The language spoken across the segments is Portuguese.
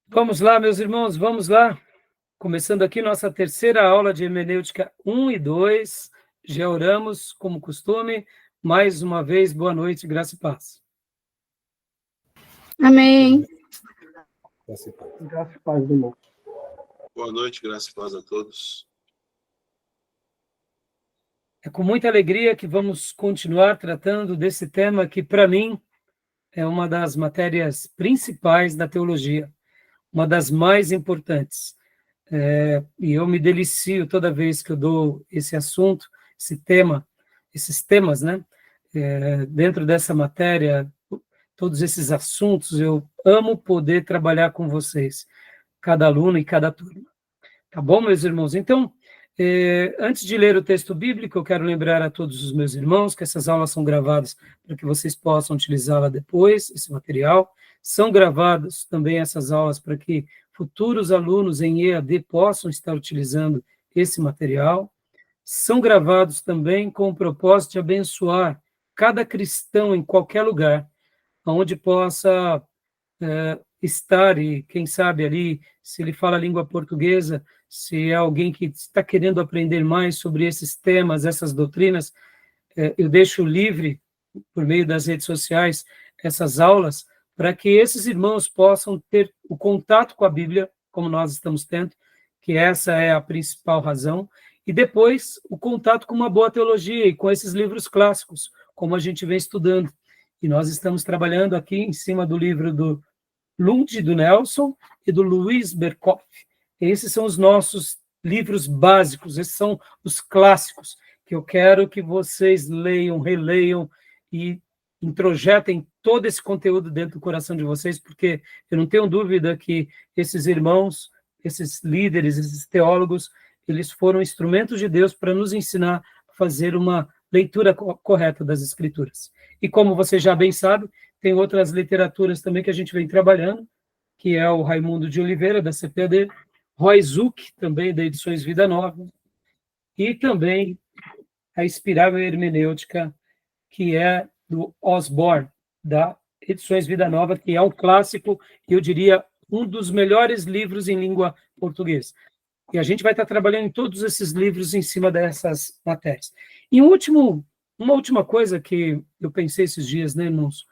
Vamos lá, meus irmãos, vamos lá. Começando aqui nossa terceira aula de hermenêutica 1 e 2. Já oramos, como costume. Mais uma vez, boa noite, graça e paz. Amém. Graça e paz, irmão. Boa noite, graça e paz a todos. É com muita alegria que vamos continuar tratando desse tema que, para mim, é uma das matérias principais da teologia, uma das mais importantes. E eu me delicio toda vez que eu dou esse assunto, esse tema, esses temas, né? Dentro dessa matéria, todos esses assuntos, eu amo poder trabalhar com vocês, cada aluno e cada turma. Tá bom, meus irmãos? Então, antes de ler o texto bíblico, eu quero lembrar a todos os meus irmãos que essas aulas são gravadas para que vocês possam utilizá-la depois, esse material. São gravadas também essas aulas para que futuros alunos em EAD possam estar utilizando esse material. São gravados também com o propósito de abençoar cada cristão em qualquer lugar, onde possa estar e, quem sabe, ali, se ele fala a língua portuguesa, se é alguém que está querendo aprender mais sobre esses temas, essas doutrinas, eu deixo livre, por meio das redes sociais, essas aulas, para que esses irmãos possam ter o contato com a Bíblia, como nós estamos tendo, que essa é a principal razão, e depois o contato com uma boa teologia e com esses livros clássicos, como a gente vem estudando. E nós estamos trabalhando aqui em cima do livro do Lund, do Nelson, e do Luiz Berkoff. Esses são os nossos livros básicos, esses são os clássicos, que eu quero que vocês leiam, releiam e introjetem todo esse conteúdo dentro do coração de vocês, porque eu não tenho dúvida que esses irmãos, esses líderes, esses teólogos, eles foram instrumentos de Deus para nos ensinar a fazer uma leitura correta das Escrituras. E como você já bem sabe, tem outras literaturas também que a gente vem trabalhando, que é o Raimundo de Oliveira, da CPAD, Roy Zuck, também da Edições Vida Nova, e também a Espirável Hermenêutica, que é do Osborne, da Edições Vida Nova, que é um clássico, eu diria, um dos melhores livros em língua portuguesa. E a gente vai estar trabalhando em todos esses livros em cima dessas matérias. E uma última coisa que eu pensei esses dias, né, irmãos?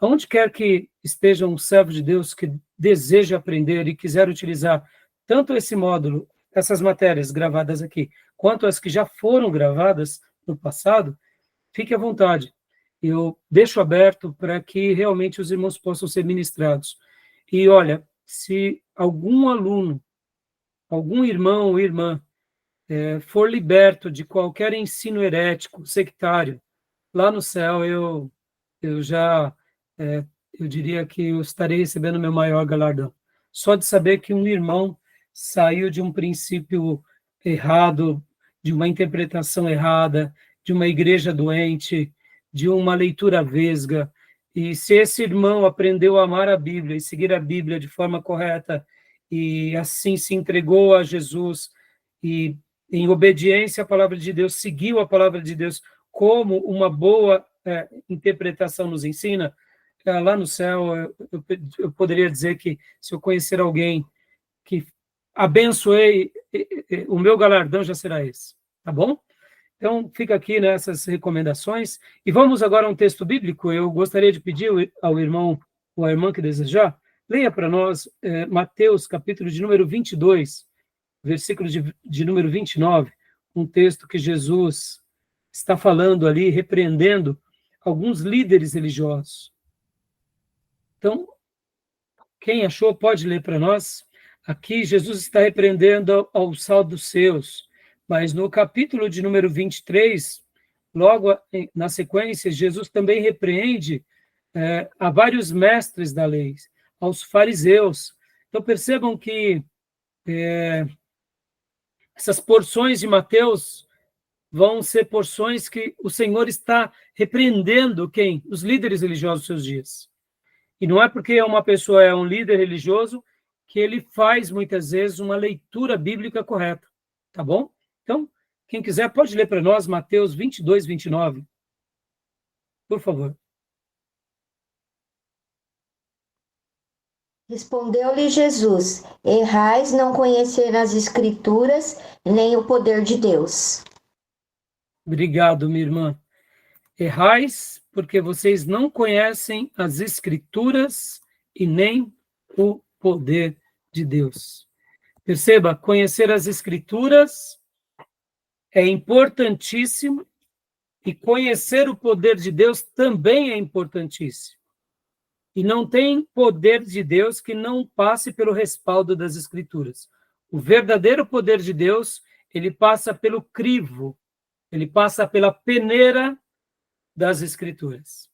Aonde quer que esteja um servo de Deus que deseja aprender e quiser utilizar tanto esse módulo, essas matérias gravadas aqui, quanto as que já foram gravadas no passado, fique à vontade. Eu deixo aberto para que realmente os irmãos possam ser ministrados. E olha, se algum aluno, algum irmão ou irmã for liberto de qualquer ensino herético, sectário, lá no céu eu já, eu diria que eu estarei recebendo meu maior galardão. Só de saber que um irmão saiu de um princípio errado, de uma interpretação errada, de uma igreja doente, de uma leitura vesga, e se esse irmão aprendeu a amar a Bíblia e seguir a Bíblia de forma correta, e assim se entregou a Jesus, e em obediência à palavra de Deus, seguiu a palavra de Deus como uma boa interpretação nos ensina, lá no céu eu poderia dizer que se eu conhecer alguém que abençoei, o meu galardão já será esse, tá bom? Então, fica aqui nessas recomendações. E vamos agora a um texto bíblico. Eu gostaria de pedir ao irmão ou à irmã que desejar, leia para nós Mateus, capítulo de número 22, versículo de número 29, um texto que Jesus está falando ali, repreendendo alguns líderes religiosos. Então, quem achou pode ler para nós. Aqui Jesus está repreendendo aos saduceus, mas no capítulo de número 23, logo na sequência, Jesus também repreende a vários mestres da lei, aos fariseus. Então percebam que essas porções de Mateus vão ser porções que o Senhor está repreendendo quem? Os líderes religiosos dos seus dias. E não é porque uma pessoa é um líder religioso que ele faz, muitas vezes, uma leitura bíblica correta. Tá bom? Então, quem quiser pode ler para nós Mateus 22, 29. Por favor. Respondeu-lhe Jesus: Errais não conhecer as Escrituras, nem o poder de Deus. Obrigado, minha irmã. Errais porque vocês não conhecem as Escrituras e nem o poder de Deus. Perceba, conhecer as Escrituras é importantíssimo e conhecer o poder de Deus também é importantíssimo. E não tem poder de Deus que não passe pelo respaldo das Escrituras. O verdadeiro poder de Deus, ele passa pelo crivo, ele passa pela peneira das Escrituras.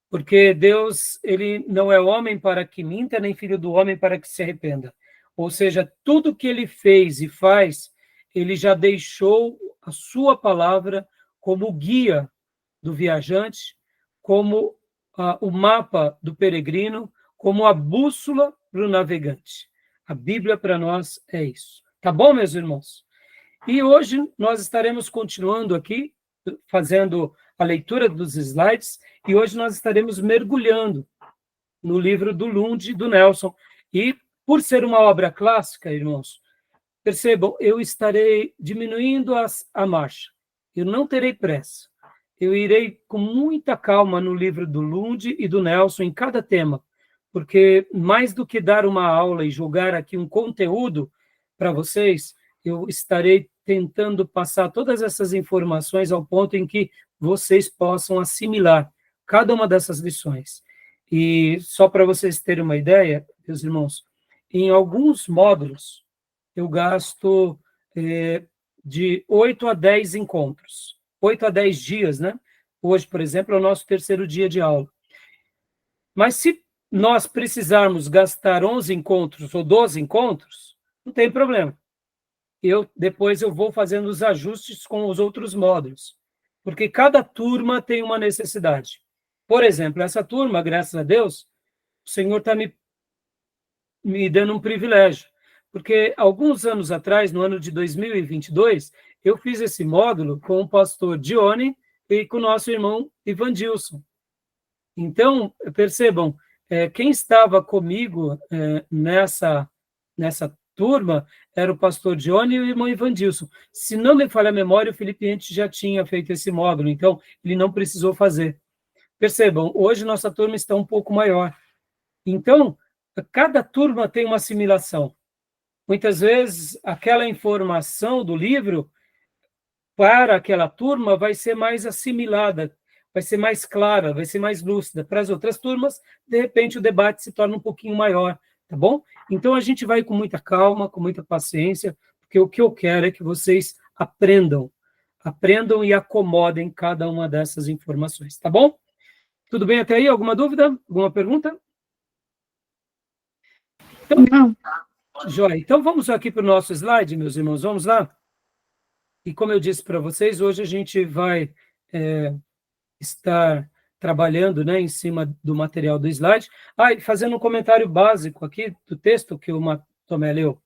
Porque Deus, ele não é homem para que minta, nem filho do homem para que se arrependa. Ou seja, tudo que ele fez e faz, ele já deixou a sua palavra como guia do viajante, como o mapa do peregrino, como a bússola para o navegante. A Bíblia para nós é isso. Tá bom, meus irmãos? E hoje nós estaremos continuando aqui, fazendo a leitura dos slides, e hoje nós estaremos mergulhando no livro do Lund e do Nelson. E, por ser uma obra clássica, irmãos, percebam, eu estarei diminuindo a marcha. Eu não terei pressa. Eu irei com muita calma no livro do Lund e do Nelson, em cada tema, porque mais do que dar uma aula e julgar aqui um conteúdo para vocês, eu estarei tentando passar todas essas informações ao ponto em que vocês possam assimilar cada uma dessas lições. E só para vocês terem uma ideia, meus irmãos, em alguns módulos eu gasto de 8 a 10 encontros, 8 a 10 dias, né? Hoje, por exemplo, é o nosso terceiro dia de aula. Mas se nós precisarmos gastar 11 encontros ou 12 encontros, não tem problema. Depois eu vou fazendo os ajustes com os outros módulos, porque cada turma tem uma necessidade. Por exemplo, essa turma, graças a Deus, o Senhor está me dando um privilégio, porque alguns anos atrás, no ano de 2022, eu fiz esse módulo com o pastor Dione e com o nosso irmão Ivandilson. Então, percebam, quem estava comigo nessa turma era o pastor Dione e o irmão Ivandilson. Se não me falha a memória, o Felipe Ente já tinha feito esse módulo, então ele não precisou fazer. Percebam, hoje nossa turma está um pouco maior. Então, cada turma tem uma assimilação. Muitas vezes, aquela informação do livro, para aquela turma, vai ser mais assimilada, vai ser mais clara, vai ser mais lúcida. Para as outras turmas, de repente, o debate se torna um pouquinho maior, tá bom? Então, a gente vai com muita calma, com muita paciência, porque o que eu quero é que vocês aprendam e acomodem cada uma dessas informações, tá bom? Tudo bem até aí? Alguma dúvida? Alguma pergunta? Então, não. Joia. Então, vamos aqui para o nosso slide, meus irmãos, vamos lá? E como eu disse para vocês, hoje a gente vai estar trabalhando, né, em cima do material do slide. E fazendo um comentário básico aqui do texto que o Tomé leu.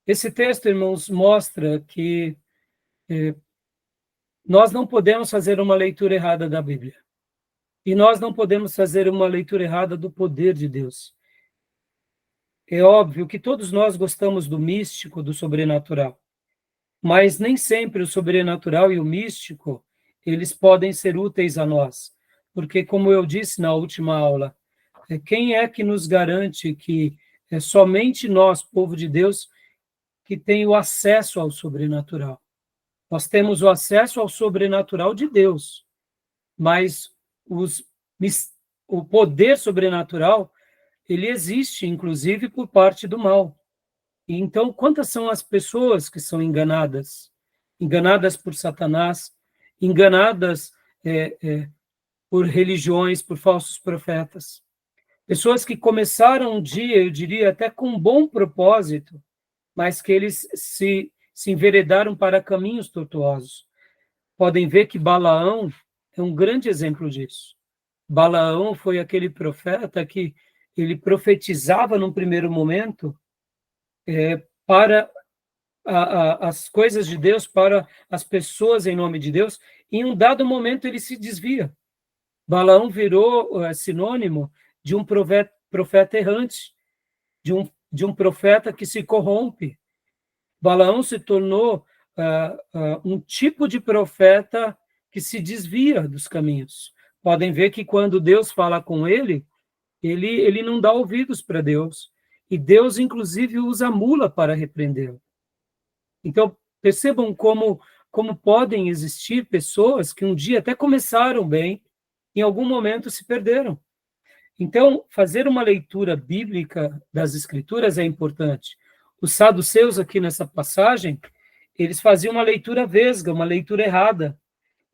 Esse texto, irmãos, mostra que nós não podemos fazer uma leitura errada da Bíblia. E nós não podemos fazer uma leitura errada do poder de Deus. É óbvio que todos nós gostamos do místico, do sobrenatural. Mas nem sempre o sobrenatural e o místico, eles podem ser úteis a nós. Porque, como eu disse na última aula, quem é que nos garante que é somente nós, povo de Deus, que tem o acesso ao sobrenatural? Nós temos o acesso ao sobrenatural de Deus, mas o poder sobrenatural, ele existe, inclusive, por parte do mal. Então, quantas são as pessoas que são enganadas? Enganadas por Satanás, enganadas por religiões, por falsos profetas. Pessoas que começaram um dia, eu diria, até com um bom propósito, mas que eles se enveredaram para caminhos tortuosos. Podem ver que Balaão é um grande exemplo disso. Balaão foi aquele profeta que ele profetizava num primeiro momento para as coisas de Deus, para as pessoas em nome de Deus, e em um dado momento ele se desvia. Balaão virou sinônimo de um profeta errante, de um profeta que se corrompe. Balaão se tornou um tipo de profeta que se desvia dos caminhos. Podem ver que quando Deus fala com ele não dá ouvidos para Deus. E Deus, inclusive, usa a mula para repreendê-lo. Então, percebam como podem existir pessoas que um dia até começaram bem, em algum momento se perderam. Então, fazer uma leitura bíblica das Escrituras é importante. Os saduceus, aqui nessa passagem, eles faziam uma leitura vesga, uma leitura errada.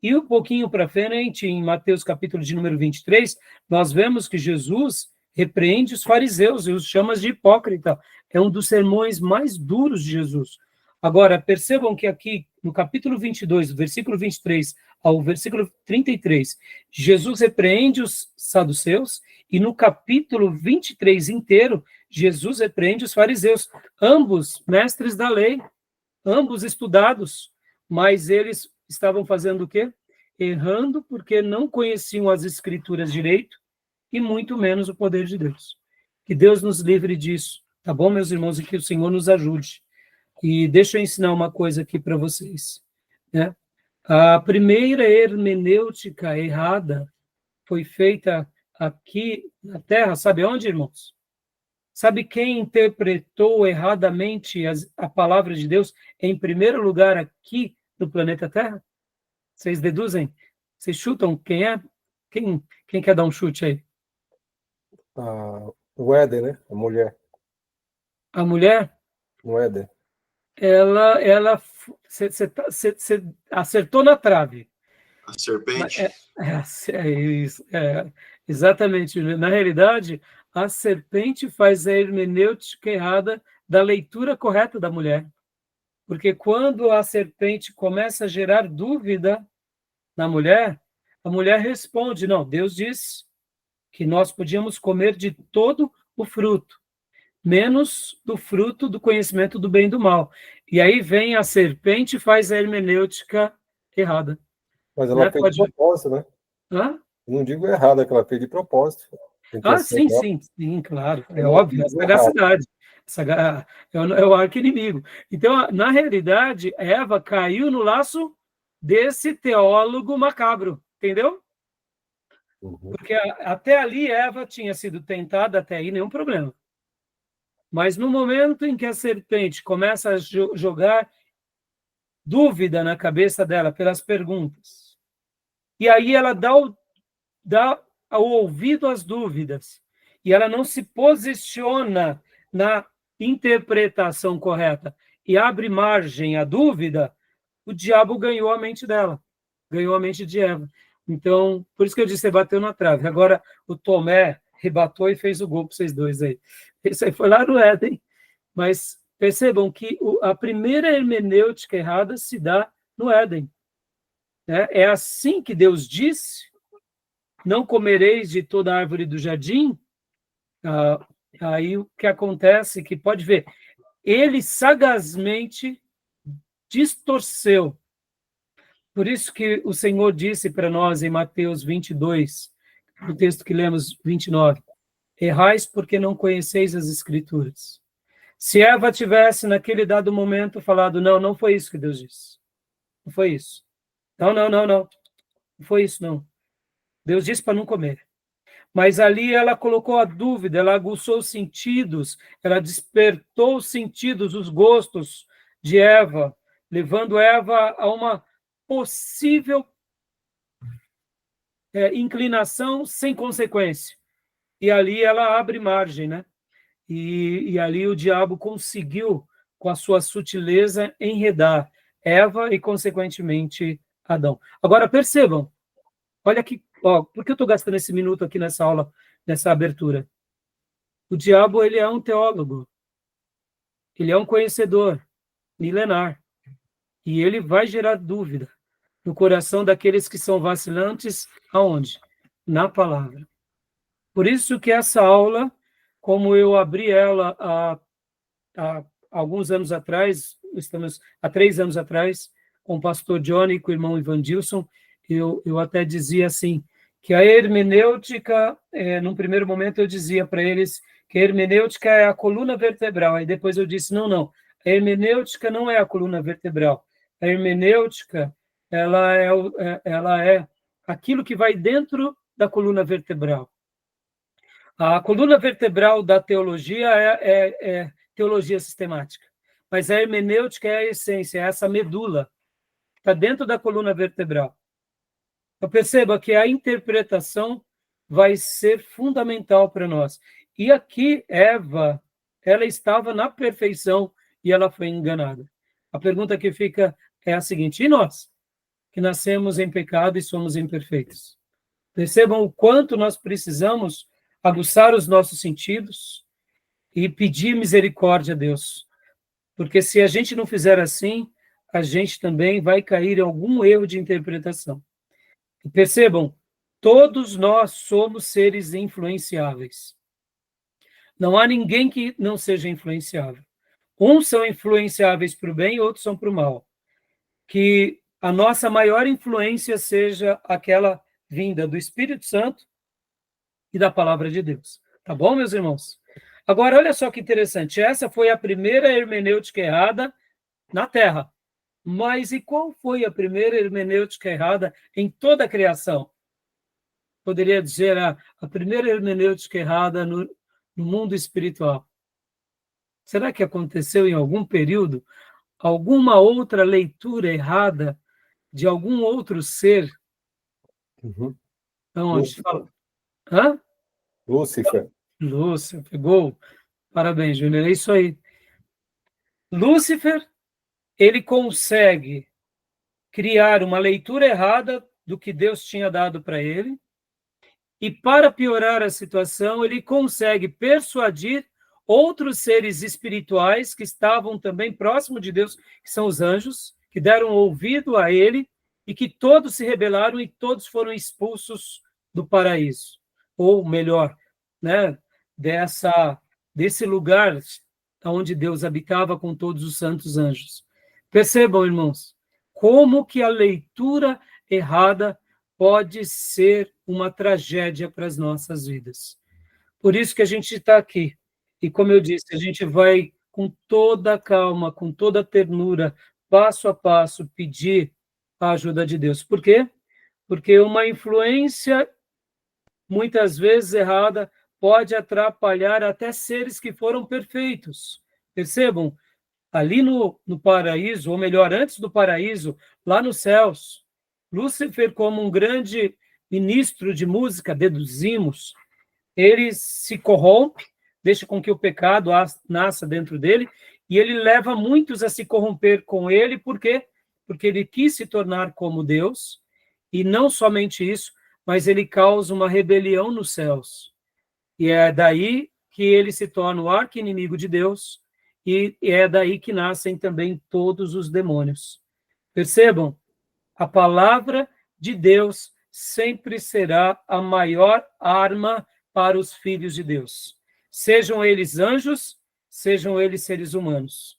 E um pouquinho para frente, em Mateus capítulo de número 23, nós vemos que Jesus repreende os fariseus e os chama de hipócrita. É um dos sermões mais duros de Jesus. Agora, percebam que aqui, no capítulo 22, do versículo 23 ao versículo 33, Jesus repreende os saduceus, e no capítulo 23 inteiro, Jesus repreende os fariseus, ambos mestres da lei, ambos estudados, mas eles estavam fazendo o quê? Errando porque não conheciam as Escrituras direito, e muito menos o poder de Deus. Que Deus nos livre disso, tá bom, meus irmãos? E que o Senhor nos ajude. E deixa eu ensinar uma coisa aqui para vocês, né? A primeira hermenêutica errada foi feita aqui na Terra, sabe onde, irmãos? Sabe quem interpretou erradamente a palavra de Deus em primeiro lugar aqui no planeta Terra? Vocês deduzem? Vocês chutam quem é? Quem quer dar um chute aí? O Éden, né? A mulher. A mulher? O Éden. Você acertou na trave. A serpente? Exatamente. Na realidade, a serpente faz a hermenêutica errada da leitura correta da mulher. Porque quando a serpente começa a gerar dúvida na mulher, a mulher responde, não, Deus disse que nós podíamos comer de todo o fruto, menos do fruto do conhecimento do bem e do mal. E aí vem a serpente e faz a hermenêutica errada. Mas ela fez de propósito, né? Hã? Não digo errado, é que ela fez de propósito. Sim, claro. É óbvio, a sagacidade. É o arqui-inimigo. Então, na realidade, Eva caiu no laço desse teólogo macabro, entendeu? Uhum. Porque até ali Eva tinha sido tentada, até aí nenhum problema. Mas no momento em que a serpente começa a jogar dúvida na cabeça dela pelas perguntas, e aí ela dá o ouvido às dúvidas, e ela não se posiciona na interpretação correta e abre margem à dúvida, o diabo ganhou a mente dela, ganhou a mente de Eva. Então, por isso que eu disse, você bateu na trave. Agora, o Tomé rebatou e fez o gol para vocês dois aí. Isso aí foi lá no Éden. Mas percebam que a primeira hermenêutica errada se dá no Éden. É assim que Deus disse, não comereis de toda árvore do jardim. Aí o que acontece, que pode ver, ele sagazmente distorceu. Por isso que o Senhor disse para nós em Mateus 22, no texto que lemos 29, errais porque não conheceis as Escrituras. Se Eva tivesse, naquele dado momento, falado, não foi isso que Deus disse. Não foi isso. Não foi isso, não. Deus disse para não comer. Mas ali ela colocou a dúvida, ela aguçou os sentidos, ela despertou os sentidos, os gostos de Eva, levando Eva a uma possível inclinação sem consequência. E ali ela abre margem, né? E ali o diabo conseguiu, com a sua sutileza, enredar Eva e, consequentemente, Adão. Agora, percebam, olha aqui, por que eu estou gastando esse minuto aqui nessa aula, nessa abertura? O diabo, ele é um teólogo, ele é um conhecedor milenar, e ele vai gerar dúvida no coração daqueles que são vacilantes, aonde? Na palavra. Por isso que essa aula, como eu abri ela há alguns anos atrás, estamos há 3 anos atrás, com o pastor Johnny e com o irmão Ivan Dilson, eu até dizia assim, que a hermenêutica, num primeiro momento eu dizia para eles que a hermenêutica é a coluna vertebral, aí depois eu disse, não, a hermenêutica não é a coluna vertebral, a hermenêutica, ela é aquilo que vai dentro da coluna vertebral. A coluna vertebral da teologia é teologia sistemática, mas a hermenêutica é a essência, é essa medula, está dentro da coluna vertebral. Então, perceba que a interpretação vai ser fundamental para nós. E aqui, Eva, ela estava na perfeição e ela foi enganada. A pergunta que fica é a seguinte: e nós, que nascemos em pecado e somos imperfeitos? Percebam o quanto nós precisamos aguçar os nossos sentidos e pedir misericórdia a Deus. Porque se a gente não fizer assim, a gente também vai cair em algum erro de interpretação. E percebam, todos nós somos seres influenciáveis. Não há ninguém que não seja influenciável. Uns são influenciáveis para o bem e outros são para o mal. Que a nossa maior influência seja aquela vinda do Espírito Santo e da palavra de Deus. Tá bom, meus irmãos? Agora, olha só que interessante. Essa foi a primeira hermenêutica errada na Terra. Mas e qual foi a primeira hermenêutica errada em toda a criação? Poderia dizer a primeira hermenêutica errada no mundo espiritual. Será que aconteceu em algum período alguma outra leitura errada de algum outro ser? Uhum. Onde? Hã? Lúcifer. Lúcifer, pegou. Parabéns, Júnior, é isso aí. Lúcifer, ele consegue criar uma leitura errada do que Deus tinha dado para ele, e para piorar a situação, ele consegue persuadir outros seres espirituais que estavam também próximo de Deus, que são os anjos, que deram ouvido a ele, e que todos se rebelaram e todos foram expulsos do paraíso. Ou melhor, né, desse lugar onde Deus habitava com todos os santos anjos. Percebam, irmãos, como que a leitura errada pode ser uma tragédia para as nossas vidas. Por isso que a gente está aqui. E como eu disse, a gente vai com toda a calma, com toda a ternura, passo a passo, pedir a ajuda de Deus. Por quê? Porque uma influência, muitas vezes errada, pode atrapalhar até seres que foram perfeitos. Percebam? Ali no paraíso, ou melhor, antes do paraíso, lá nos céus, Lúcifer, como um grande ministro de música, deduzimos, ele se corrompe, deixa com que o pecado nasça dentro dele, e ele leva muitos a se corromper com ele, por quê? Porque ele quis se tornar como Deus, e não somente isso, mas ele causa uma rebelião nos céus. E é daí que ele se torna o arqui-inimigo de Deus, e é daí que nascem também todos os demônios. Percebam? A palavra de Deus sempre será a maior arma para os filhos de Deus. Sejam eles anjos, sejam eles seres humanos.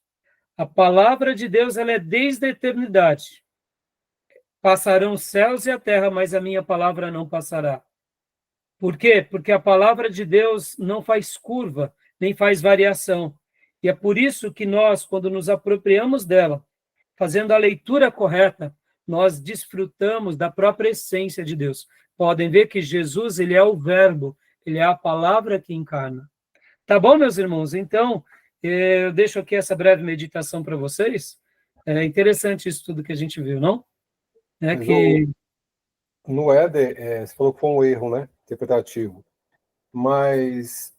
A palavra de Deus, ela é desde a eternidade. Passarão os céus e a terra, mas a minha palavra não passará. Por quê? Porque a palavra de Deus não faz curva, nem faz variação. E é por isso que nós, quando nos apropriamos dela, fazendo a leitura correta, nós desfrutamos da própria essência de Deus. Podem ver que Jesus, ele é o verbo, ele é a palavra que encarna. Tá bom, meus irmãos? Então, eu deixo aqui essa breve meditação para vocês. É interessante isso tudo que a gente viu, não? No Éden, você falou que foi um erro, né? Interpretativo. Mas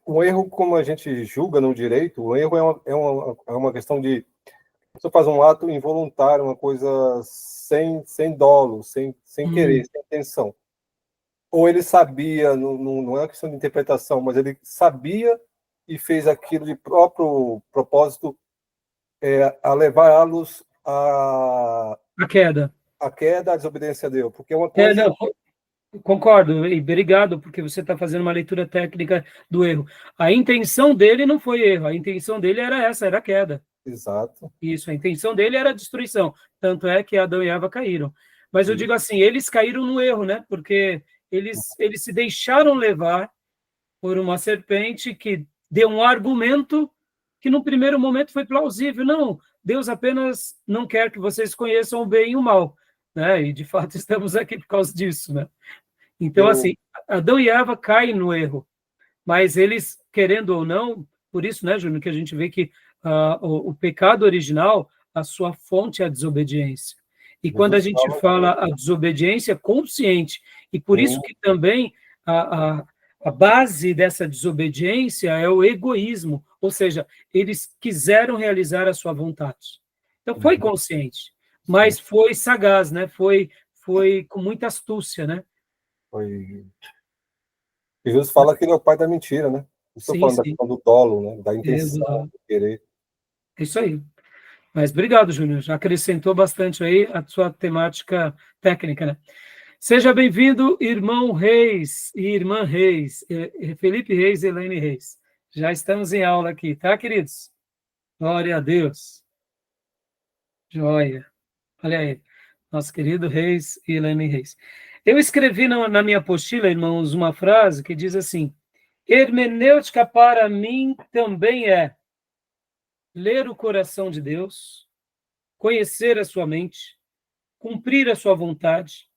o erro, como a gente julga no direito, o erro é uma questão de você faz um ato involuntário, uma coisa sem dolo, sem querer, sem intenção. Ou ele sabia, não é uma questão de interpretação, mas ele sabia e fez aquilo de próprio propósito, a levá-los à queda. A queda, a desobediência a Deus. Porque uma coisa... Concordo, e obrigado, porque você está fazendo uma leitura técnica do erro. A intenção dele não foi erro, a intenção dele era essa, era a queda. Exato. Isso, a intenção dele era a destruição. Tanto é que Adão e Eva caíram. Mas eu digo assim, eles caíram no erro, né? Porque eles se deixaram levar por uma serpente que deu um argumento que no primeiro momento foi plausível. Não, Deus apenas não quer que vocês conheçam o bem e o mal, né? E de fato estamos aqui por causa disso, né? Então, assim, Adão e Eva caem no erro, mas eles, querendo ou não, por isso, né, Júnior, que a gente vê que o pecado original, a sua fonte é a desobediência. E quando a gente fala a desobediência consciente, e por isso que também a base dessa desobediência é o egoísmo, ou seja, eles quiseram realizar a sua vontade. Então, foi consciente, mas foi sagaz, né? Foi com muita astúcia, né? Foi. E Jesus fala que ele é o pai da mentira, né? Não estou falando da questão do dolo, né? Da intenção, do querer. É isso aí. Mas obrigado, Júnior. Já acrescentou bastante aí a sua temática técnica, né? Seja bem-vindo, irmão Reis e irmã Reis, Felipe Reis e Elaine Reis. Já estamos em aula aqui, tá, queridos? Glória a Deus. Joia. Olha aí, nosso querido Reis e Elaine Reis. Eu escrevi na minha apostila, irmãos, uma frase que diz assim: hermenêutica para mim também é ler o coração de Deus, conhecer a sua mente, cumprir a sua vontade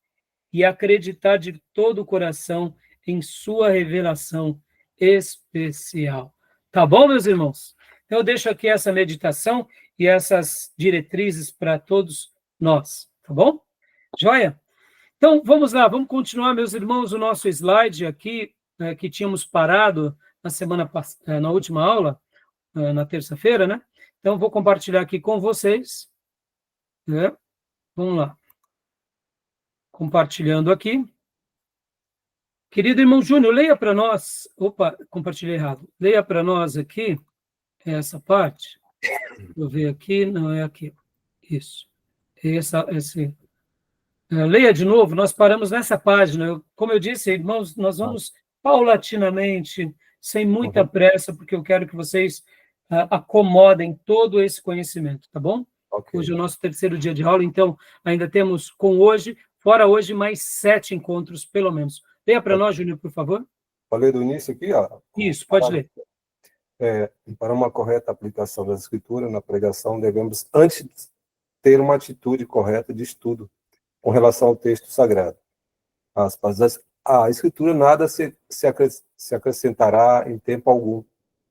e acreditar de todo o coração em sua revelação especial. Tá bom, meus irmãos? Então, eu deixo aqui essa meditação e essas diretrizes para todos nós, tá bom? Joia? Então, vamos lá, vamos continuar, meus irmãos, o nosso slide aqui, que tínhamos parado na última aula, na terça-feira, né? Então, vou compartilhar aqui com vocês. Né? Vamos lá. Compartilhando aqui. Querido irmão Júnior, leia para nós. Opa, compartilhei errado. Leia para nós aqui essa parte. Deixa eu ver aqui, não é aqui. Isso. Leia de novo, nós paramos nessa página. Como eu disse, irmãos, nós vamos paulatinamente, sem muita pressa, porque eu quero que vocês acomodem todo esse conhecimento, tá bom? Okay. Hoje é o nosso terceiro dia de aula, então ainda temos fora hoje, mais 7 encontros, pelo menos. Leia para nós, Júnior, por favor. Pode ler do início aqui? Isso, pode ler. Para uma correta aplicação das Escrituras na pregação, devemos, antes, ter uma atitude correta de estudo com relação ao texto sagrado. A Escritura nada se acrescentará em tempo algum,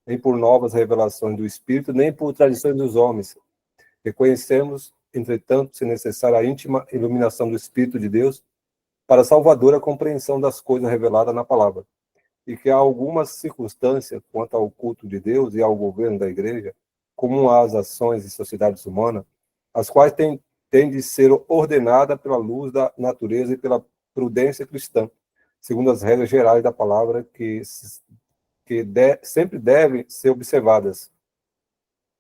nem por novas revelações do Espírito, nem por tradições dos homens. Reconhecemos, entretanto, se necessária a íntima iluminação do Espírito de Deus para a salvadora compreensão das coisas reveladas na palavra, e que há algumas circunstâncias quanto ao culto de Deus e ao governo da Igreja, como às ações de sociedades humanas, as quais têm de ser ordenada pela luz da natureza e pela prudência cristã, segundo as regras gerais da palavra, que sempre devem ser observadas.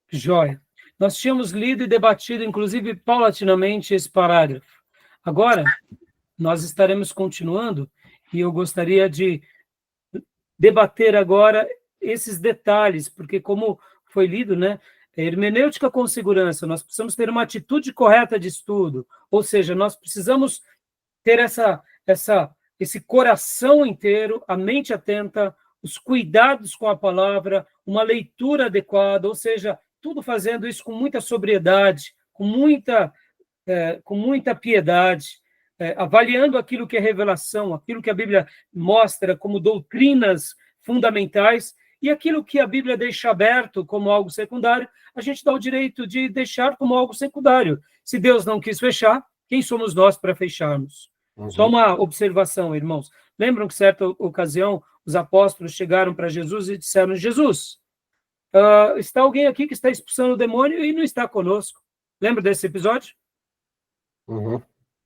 Jóia. Nós tínhamos lido e debatido, inclusive, paulatinamente, esse parágrafo. Agora, nós estaremos continuando, e eu gostaria de debater agora esses detalhes, porque como foi lido, né? Hermenêutica com segurança, nós precisamos ter uma atitude correta de estudo, ou seja, nós precisamos ter esse coração inteiro, a mente atenta, os cuidados com a palavra, uma leitura adequada, ou seja, tudo fazendo isso com muita sobriedade, com muita piedade, avaliando aquilo que é revelação, aquilo que a Bíblia mostra como doutrinas fundamentais, e aquilo que a Bíblia deixa aberto como algo secundário, a gente dá o direito de deixar como algo secundário. Se Deus não quis fechar, quem somos nós para fecharmos? Só uma observação, irmãos. Lembram que, certa ocasião, os apóstolos chegaram para Jesus e disseram: Jesus, está alguém aqui que está expulsando o demônio e não está conosco. Lembra desse episódio?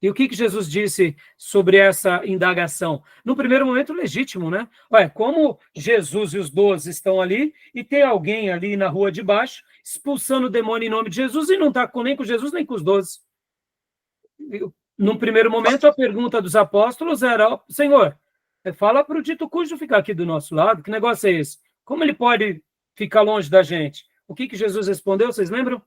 E o que Jesus disse sobre essa indagação? No primeiro momento, legítimo, né? Como Jesus e os 12 estão ali e tem alguém ali na rua de baixo expulsando o demônio em nome de Jesus e não está nem com Jesus nem com os 12. No primeiro momento, a pergunta dos apóstolos era: Senhor, fala para o dito cujo ficar aqui do nosso lado, que negócio é esse? Como ele pode ficar longe da gente? O que Jesus respondeu, vocês lembram?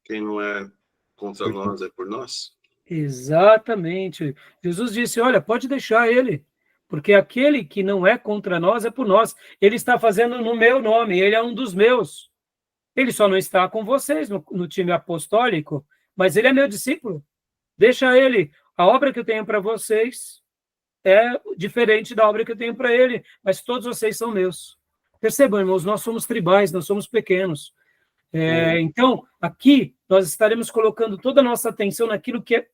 Quem não é contra nós é por nós? Exatamente. Jesus disse, olha, pode deixar ele, porque aquele que não é contra nós é por nós. Ele está fazendo no meu nome, ele é um dos meus. Ele só não está com vocês no time apostólico, mas ele é meu discípulo. Deixa ele. A obra que eu tenho para vocês é diferente da obra que eu tenho para ele, mas todos vocês são meus. Percebam, irmãos, nós somos tribais, nós somos pequenos. Então, aqui, nós estaremos colocando toda a nossa atenção naquilo que é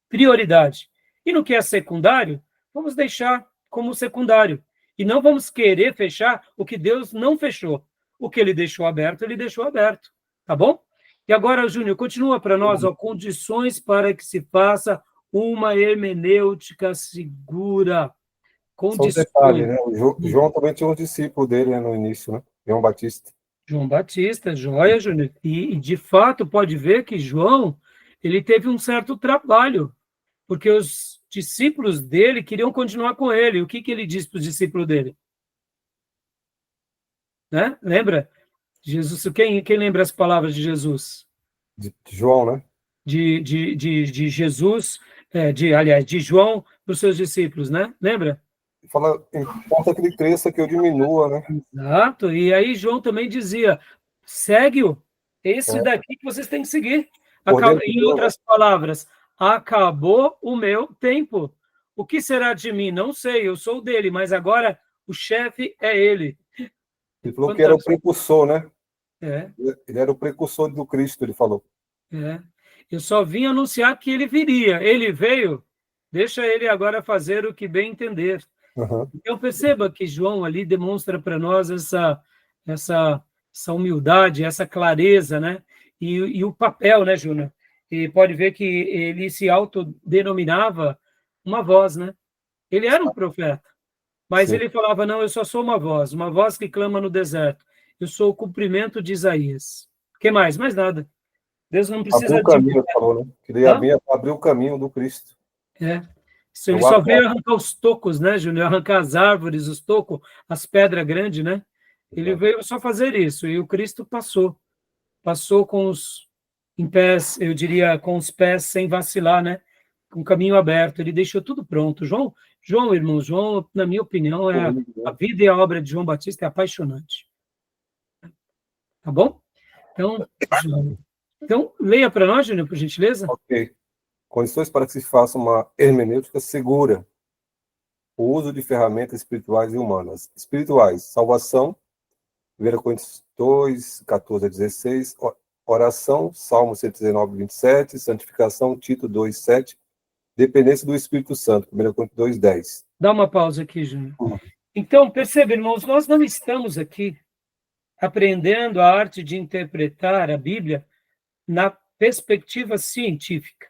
prioridade. E no que é secundário, vamos deixar como secundário. E não vamos querer fechar o que Deus não fechou. O que ele deixou aberto, ele deixou aberto. Tá bom? E agora, Júnior, continua para nós, condições para que se faça uma hermenêutica segura. Só um detalhe, né? O João também tinha um discípulo dele, né, no início, né? João Batista. João Batista, joia, Júnior. E, de fato, pode ver que João, ele teve um certo trabalho, porque os discípulos dele queriam continuar com ele. O que ele disse para os discípulos dele? Né? Lembra? Jesus, quem lembra as palavras de Jesus? De João, né? De Jesus, de João para os seus discípulos, né? Lembra? Fala, importa que ele cresça, que eu diminua, né? Exato. E aí João também dizia, segue-o. Esse daqui que vocês têm que seguir. Em outras palavras, acabou o meu tempo. O que será de mim? Não sei, eu sou dele, mas agora o chefe é ele. Ele falou que era o precursor, né? Ele era o precursor do Cristo, ele falou. Eu só vim anunciar que ele viria. Ele veio, deixa ele agora fazer o que bem entender. Uhum. Então, perceba que João ali demonstra para nós essa humildade, essa clareza, né? E o papel, né, Júnior? E pode ver que ele se autodenominava uma voz, né? Ele era um profeta, mas ele falava, não, eu só sou uma voz que clama no deserto. Eu sou o cumprimento de Isaías. O que mais? Mais nada. Deus não precisa... Abriu o caminho, ele falou, né? Queria abrir o caminho do Cristo. Ele só veio arrancar os tocos, né, Júnior? Arrancar as árvores, os tocos, as pedras grandes, né? Ele veio só fazer isso, e o Cristo passou com em pés, eu diria, com os pés sem vacilar, né? Com o caminho aberto, ele deixou tudo pronto. João, irmão, na minha opinião, a vida e a obra de João Batista é apaixonante. Tá bom? Então leia para nós, Júnior, por gentileza. Ok. Condições para que se faça uma hermenêutica segura. O uso de ferramentas espirituais e humanas. Espirituais, salvação, 1 Coríntios 2, 14 a 16, oração, Salmo 119, 27, santificação, Tito 2, 7, dependência do Espírito Santo, 1 Coríntios 2, 10. Dá uma pausa aqui, Júnior. Então, perceba, irmãos, nós não estamos aqui aprendendo a arte de interpretar a Bíblia na perspectiva científica.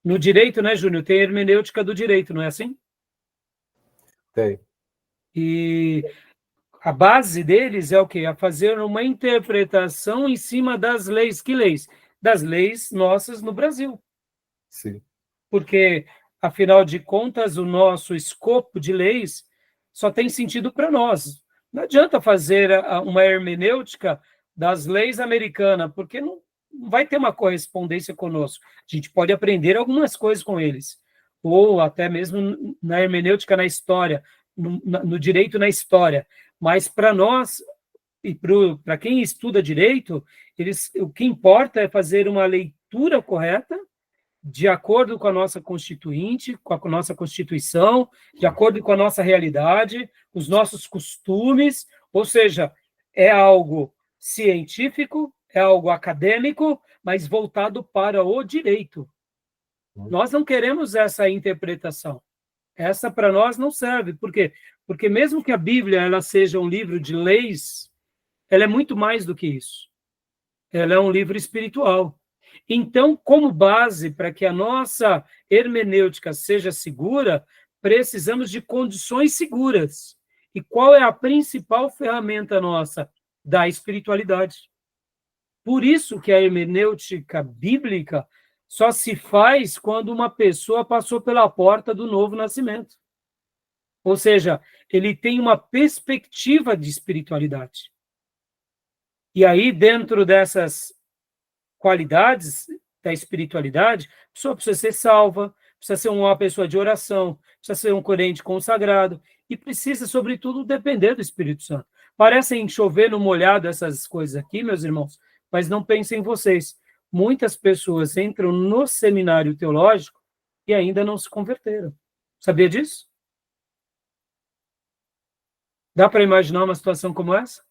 No direito, né, Júnior? Tem a hermenêutica do direito, não é assim? Tem. E a base deles é o quê? A fazer uma interpretação em cima das leis. Que leis? Das leis nossas no Brasil. Sim. Porque, afinal de contas, o nosso escopo de leis só tem sentido para nós. Não adianta fazer uma hermenêutica das leis americanas, porque não vai ter uma correspondência conosco. A gente pode aprender algumas coisas com eles, ou até mesmo na hermenêutica na história, no direito na história, mas para nós, e para quem estuda direito, o que importa é fazer uma leitura correta, de acordo com a nossa Constituinte, com a nossa Constituição, de acordo com a nossa realidade, os nossos costumes, ou seja, é algo científico, é algo acadêmico, mas voltado para o direito. Nós não queremos essa interpretação. Essa para nós não serve. Por quê? Porque mesmo que a Bíblia ela seja um livro de leis, ela é muito mais do que isso. Ela é um livro espiritual. Então, como base para que a nossa hermenêutica seja segura, precisamos de condições seguras. E qual é a principal ferramenta nossa? Da espiritualidade. Por isso que a hermenêutica bíblica só se faz quando uma pessoa passou pela porta do novo nascimento. Ou seja, ele tem uma perspectiva de espiritualidade. E aí, dentro dessas qualidades, da espiritualidade, a pessoa precisa ser salva, precisa ser uma pessoa de oração, precisa ser um crente consagrado, e precisa, sobretudo, depender do Espírito Santo. Parecem chover no molhado essas coisas aqui, meus irmãos, mas não pensem em vocês. Muitas pessoas entram no seminário teológico e ainda não se converteram. Sabia disso? Dá para imaginar uma situação como essa?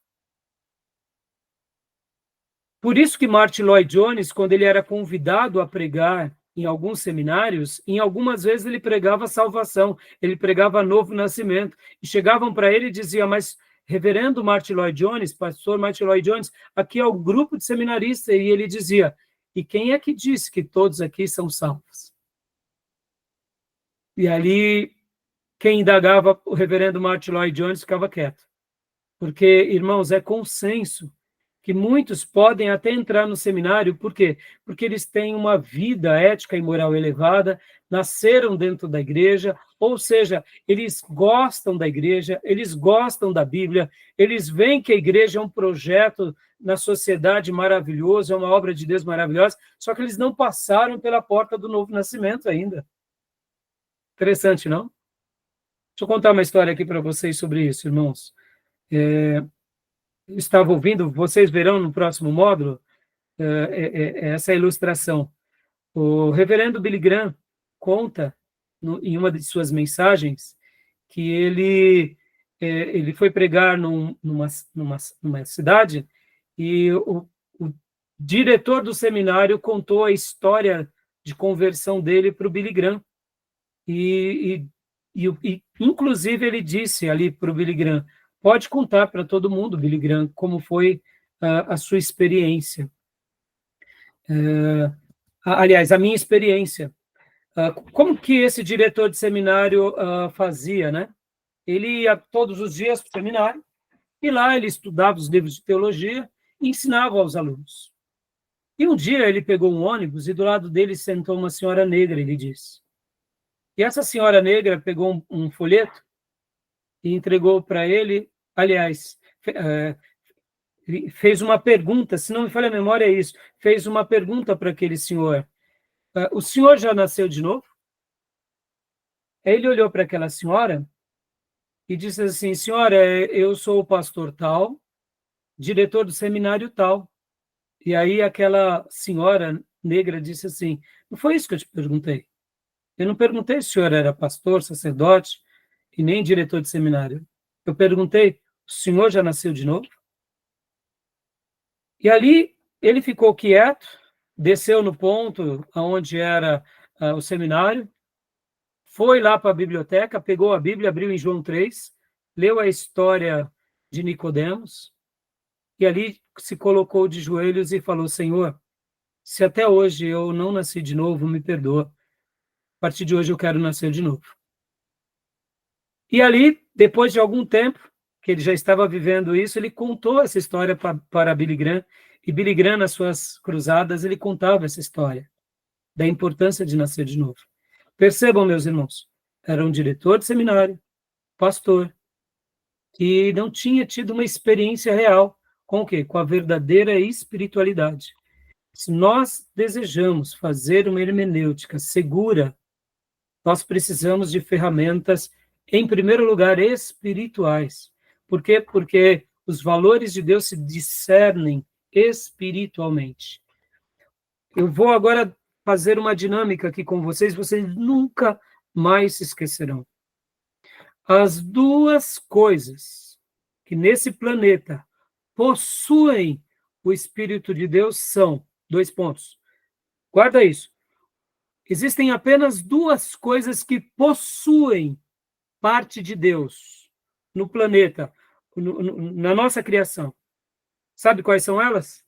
Por isso que Martin Lloyd Jones, quando ele era convidado a pregar em alguns seminários, em algumas vezes ele pregava salvação, ele pregava novo nascimento, e chegavam para ele e diziam, mas reverendo Martin Lloyd Jones, pastor Martin Lloyd Jones, aqui é o grupo de seminaristas, e ele dizia, e quem é que disse que todos aqui são salvos? E ali, quem indagava o reverendo Martin Lloyd Jones ficava quieto. Porque, irmãos, é consenso que muitos podem até entrar no seminário, por quê? Porque eles têm uma vida ética e moral elevada, nasceram dentro da igreja, ou seja, eles gostam da igreja, eles gostam da Bíblia, eles veem que a igreja é um projeto na sociedade maravilhoso, é uma obra de Deus maravilhosa, só que eles não passaram pela porta do novo nascimento ainda. Interessante, não? Deixa eu contar uma história aqui para vocês sobre isso, irmãos. Estava ouvindo, vocês verão no próximo módulo, essa ilustração. O reverendo Billy Graham conta, em uma de suas mensagens, que ele foi pregar numa cidade e o diretor do seminário contou a história de conversão dele para o Billy Graham. E, inclusive, ele disse ali para o Billy Graham, pode contar para todo mundo, Billy Graham, como foi a sua experiência. Aliás, a minha experiência. Como que esse diretor de seminário fazia, né? Ele ia todos os dias para o seminário, e lá ele estudava os livros de teologia e ensinava aos alunos. E um dia ele pegou um ônibus e do lado dele sentou uma senhora negra, ele disse. E essa senhora negra pegou um folheto e entregou para ele, aliás, fez uma pergunta, se não me falha a memória é isso, fez uma pergunta para aquele senhor. O senhor já nasceu de novo? Aí ele olhou para aquela senhora e disse assim, senhora, eu sou o pastor tal, diretor do seminário tal. E aí aquela senhora negra disse assim, não foi isso que eu te perguntei. Eu não perguntei se o senhor era pastor, sacerdote, e nem diretor de seminário. Eu perguntei, o senhor já nasceu de novo? E ali ele ficou quieto, desceu no ponto onde era o seminário, foi lá para a biblioteca, pegou a Bíblia, abriu em João 3, leu a história de Nicodemos, e ali se colocou de joelhos e falou, Senhor, se até hoje eu não nasci de novo, me perdoa. A partir de hoje eu quero nascer de novo. E ali, depois de algum tempo, que ele já estava vivendo isso, ele contou essa história para Billy Graham, e Billy Graham, nas suas cruzadas, ele contava essa história, da importância de nascer de novo. Percebam, meus irmãos, era um diretor de seminário, pastor, que não tinha tido uma experiência real com o quê? Com a verdadeira espiritualidade. Se nós desejamos fazer uma hermenêutica segura, nós precisamos de ferramentas, em primeiro lugar, espirituais. Por quê? Porque os valores de Deus se discernem espiritualmente. Eu vou agora fazer uma dinâmica aqui com vocês nunca mais se esquecerão. As duas coisas que nesse planeta possuem o Espírito de Deus são, 2 pontos. Guarda isso. Existem apenas 2 coisas que possuem parte de Deus no planeta, na nossa criação. Sabe quais são elas?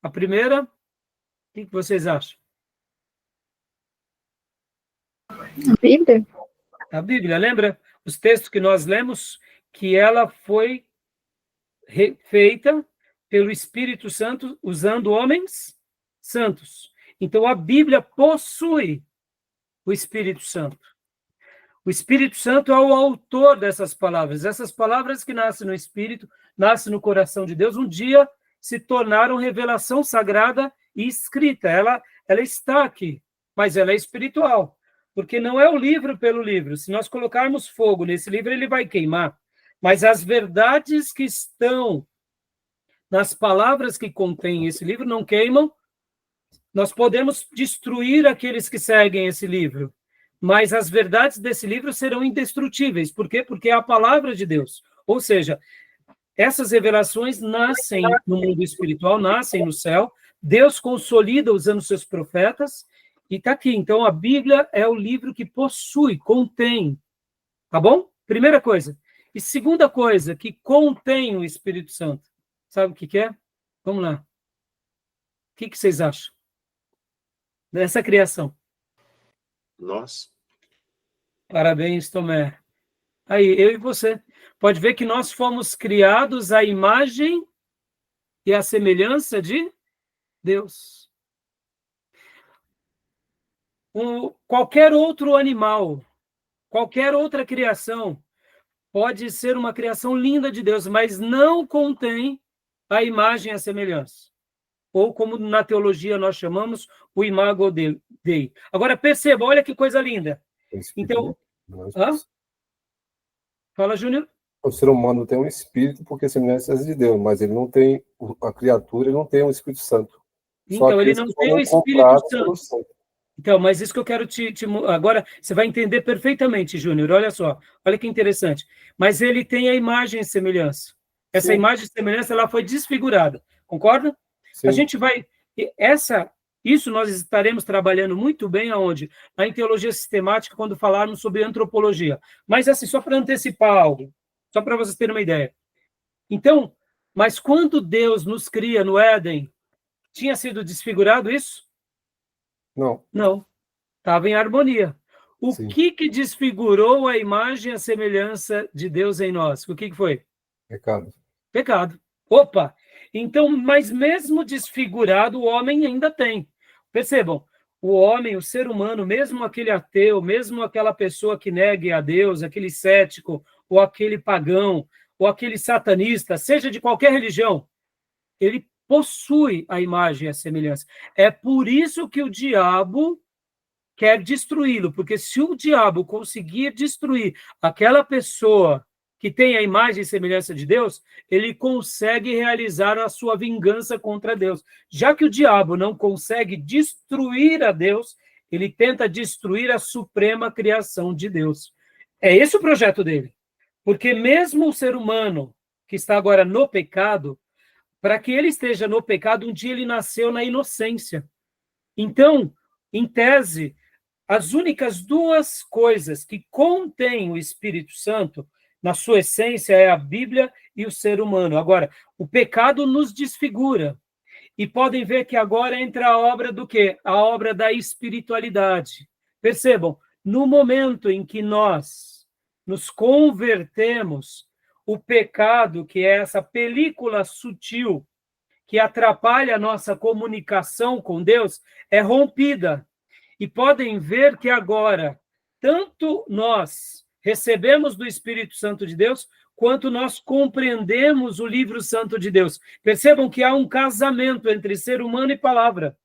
A primeira, o que vocês acham? A Bíblia? A Bíblia, lembra? Os textos que nós lemos, que ela foi feita pelo Espírito Santo usando homens santos. Então, a Bíblia possui o Espírito Santo. O Espírito Santo é o autor dessas palavras. Essas palavras que nascem no Espírito, nascem no coração de Deus, um dia se tornaram revelação sagrada e escrita. Ela está aqui, mas ela é espiritual, porque não é o livro pelo livro. Se nós colocarmos fogo nesse livro, ele vai queimar. Mas as verdades que estão nas palavras que contém esse livro não queimam. Nós podemos destruir aqueles que seguem esse livro, mas as verdades desse livro serão indestrutíveis. Por quê? Porque é a palavra de Deus. Ou seja, essas revelações nascem no mundo espiritual, nascem no céu. Deus consolida usando seus profetas, e está aqui. Então, a Bíblia é o livro que possui, contém. Tá bom? Primeira coisa. E segunda coisa, que contém o Espírito Santo. Sabe o que é? Vamos lá. O que vocês acham dessa criação? Nós. Parabéns, Tomé. Aí, eu e você. Pode ver que nós fomos criados à imagem e à semelhança de Deus. Qualquer outro animal, qualquer outra criação, pode ser uma criação linda de Deus, mas não contém a imagem e a semelhança. Ou como na teologia nós chamamos, o imago Dei. Agora perceba, olha que coisa linda. Então, fala, Júnior. O ser humano tem um espírito porque semelhança de Deus, mas ele não tem, a criatura não tem um Espírito Santo. Então, ele não tem o Espírito Santo. Então, mas isso que eu quero agora, você vai entender perfeitamente, Júnior, olha só, olha que interessante. Mas ele tem a imagem e semelhança. Essa imagem e semelhança, ela foi desfigurada, concorda? Sim. A gente vai... Isso nós estaremos trabalhando muito bem aonde? Em teologia sistemática, quando falarmos sobre antropologia. Mas assim, só para antecipar algo, só para vocês terem uma ideia. Então, mas quando Deus nos cria no Éden, tinha sido desfigurado isso? Não. Não. Estava em harmonia. O que desfigurou a imagem e a semelhança de Deus em nós? O que foi? Pecado. Pecado. Opa! Então, mas mesmo desfigurado, o homem ainda tem. Percebam, o homem, o ser humano, mesmo aquele ateu, mesmo aquela pessoa que negue a Deus, aquele cético, ou aquele pagão, ou aquele satanista, seja de qualquer religião, ele possui a imagem e a semelhança. É por isso que o diabo quer destruí-lo, porque se o diabo conseguir destruir aquela pessoa que tem a imagem e semelhança de Deus, ele consegue realizar a sua vingança contra Deus. Já que o diabo não consegue destruir a Deus, ele tenta destruir a suprema criação de Deus. É esse o projeto dele. Porque mesmo o ser humano que está agora no pecado, para que ele esteja no pecado, um dia ele nasceu na inocência. Então, em tese, as únicas duas coisas que contêm o Espírito Santo, na sua essência, é a Bíblia e o ser humano. Agora, o pecado nos desfigura. E podem ver que agora entra a obra do quê? A obra da espiritualidade. Percebam, no momento em que nós nos convertemos, o pecado, que é essa película sutil que atrapalha a nossa comunicação com Deus, é rompida. E podem ver que agora, tanto nós recebemos do Espírito Santo de Deus, quanto nós compreendemos o livro santo de Deus. Percebam que há um casamento entre ser humano e palavra.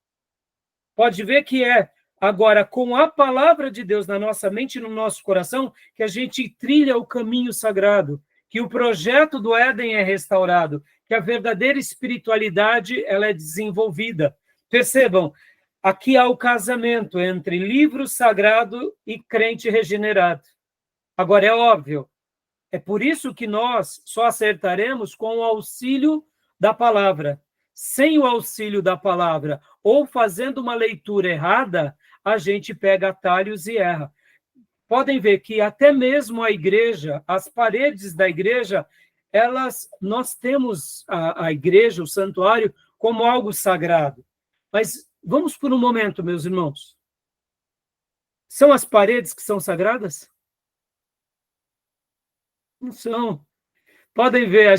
Pode ver que é agora com a palavra de Deus na nossa mente e no nosso coração que a gente trilha o caminho sagrado, que o projeto do Éden é restaurado, que a verdadeira espiritualidade ela é desenvolvida. Percebam, aqui há o casamento entre livro sagrado e crente regenerado. Agora, é óbvio, é por isso que nós só acertaremos com o auxílio da palavra. Sem o auxílio da palavra, ou fazendo uma leitura errada, a gente pega atalhos e erra. Podem ver que até mesmo a igreja, as paredes da igreja, nós temos a igreja, o santuário, como algo sagrado. Mas vamos por um momento, meus irmãos. São as paredes que são sagradas? Não são. Podem ver, a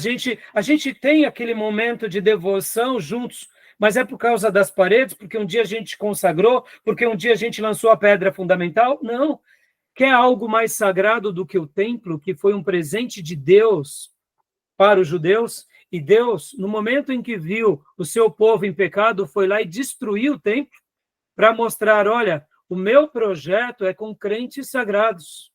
gente tem aquele momento de devoção juntos, mas é por causa das paredes, porque um dia a gente consagrou, porque um dia a gente lançou a pedra fundamental? Não. Quer algo mais sagrado do que o templo, que foi um presente de Deus para os judeus, E Deus, no momento em que viu o seu povo em pecado, foi lá e destruiu o templo para mostrar, olha, o meu projeto é com crentes sagrados,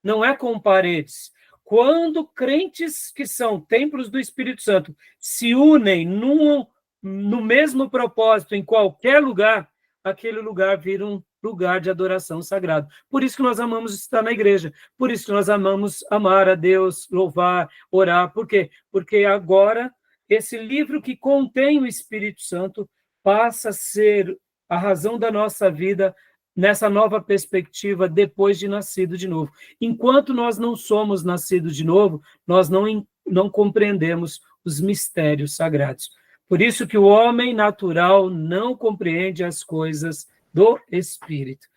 não é com paredes. Quando crentes que são templos do Espírito Santo se unem no mesmo propósito em qualquer lugar, aquele lugar vira um lugar de adoração sagrado. Por isso que nós amamos estar na igreja, por isso que nós amamos amar a Deus, louvar, orar. Por quê? Porque agora esse livro que contém o Espírito Santo passa a ser a razão da nossa vida nessa nova perspectiva depois de nascido de novo. Enquanto nós não somos nascidos de novo, nós não compreendemos os mistérios sagrados. Por isso que o homem natural não compreende as coisas do Espírito.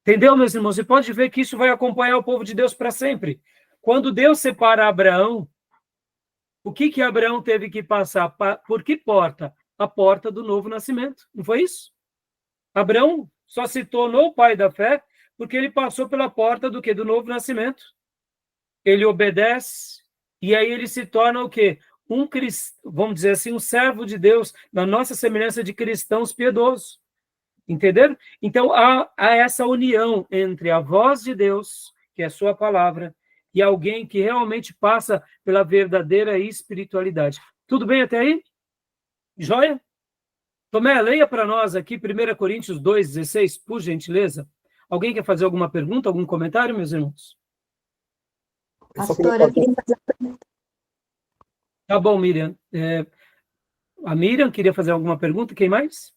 Entendeu, meus irmãos? E pode ver que isso vai acompanhar o povo de Deus para sempre. Quando Deus separa Abraão, o que Abraão teve que passar? Por que porta? A porta do novo nascimento. Não foi isso? Abraão só se tornou o pai da fé porque ele passou pela porta do quê? Do novo nascimento. Ele obedece e aí ele se torna o quê? Vamos dizer assim, um servo de Deus, na nossa semelhança de cristãos piedosos. Entenderam? Então, há essa união entre a voz de Deus, que é a sua palavra, e alguém que realmente passa pela verdadeira espiritualidade. Tudo bem até aí? Joia? Tomé, leia para nós aqui 1 Coríntios 2,16, por gentileza. Alguém quer fazer alguma pergunta, algum comentário, meus irmãos? Pastor, eu queria fazer uma pergunta. Tá bom, Miriam. A Miriam queria fazer alguma pergunta, quem mais?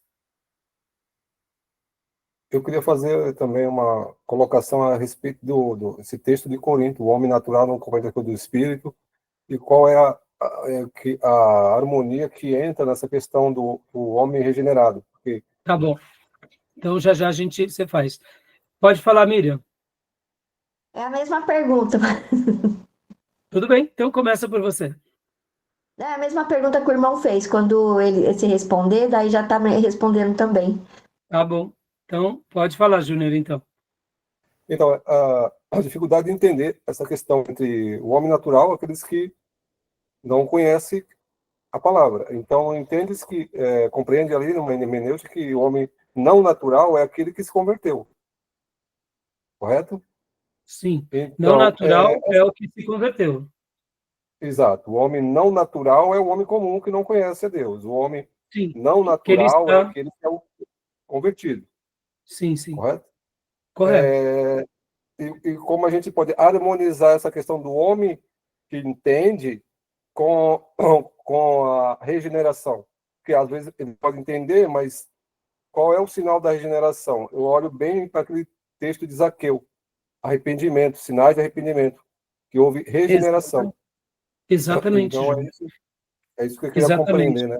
Eu queria fazer também uma colocação a respeito desse texto de Corinto, o homem natural não compreende do Espírito, e qual é a harmonia que entra nessa questão do homem regenerado. Porque... Tá bom. Então, já você faz. Pode falar, Miriam. É a mesma pergunta. Tudo bem, então começa por você. É a mesma pergunta que o irmão fez, quando ele se responder, daí já está respondendo também. Tá bom. Então, pode falar, Júnior, então. Então, a dificuldade de entender essa questão entre o homem natural, aqueles que não conhecem a palavra. Então, entende-se que, compreende ali numa hermenêutica que o homem não natural é aquele que se converteu. Correto? Sim. Então, não natural é o que se converteu. Exato. O homem não natural é o homem comum que não conhece a Deus. O homem Sim. não natural é aquele que é o convertido. Sim, sim. Correto? Correto. E como a gente pode harmonizar essa questão do homem que entende com a regeneração? Porque às vezes ele pode entender, mas qual é o sinal da regeneração? Eu olho bem para aquele texto de Zaqueu, arrependimento, sinais de arrependimento, que houve regeneração. Exatamente. Então é isso que eu queria compreender, né?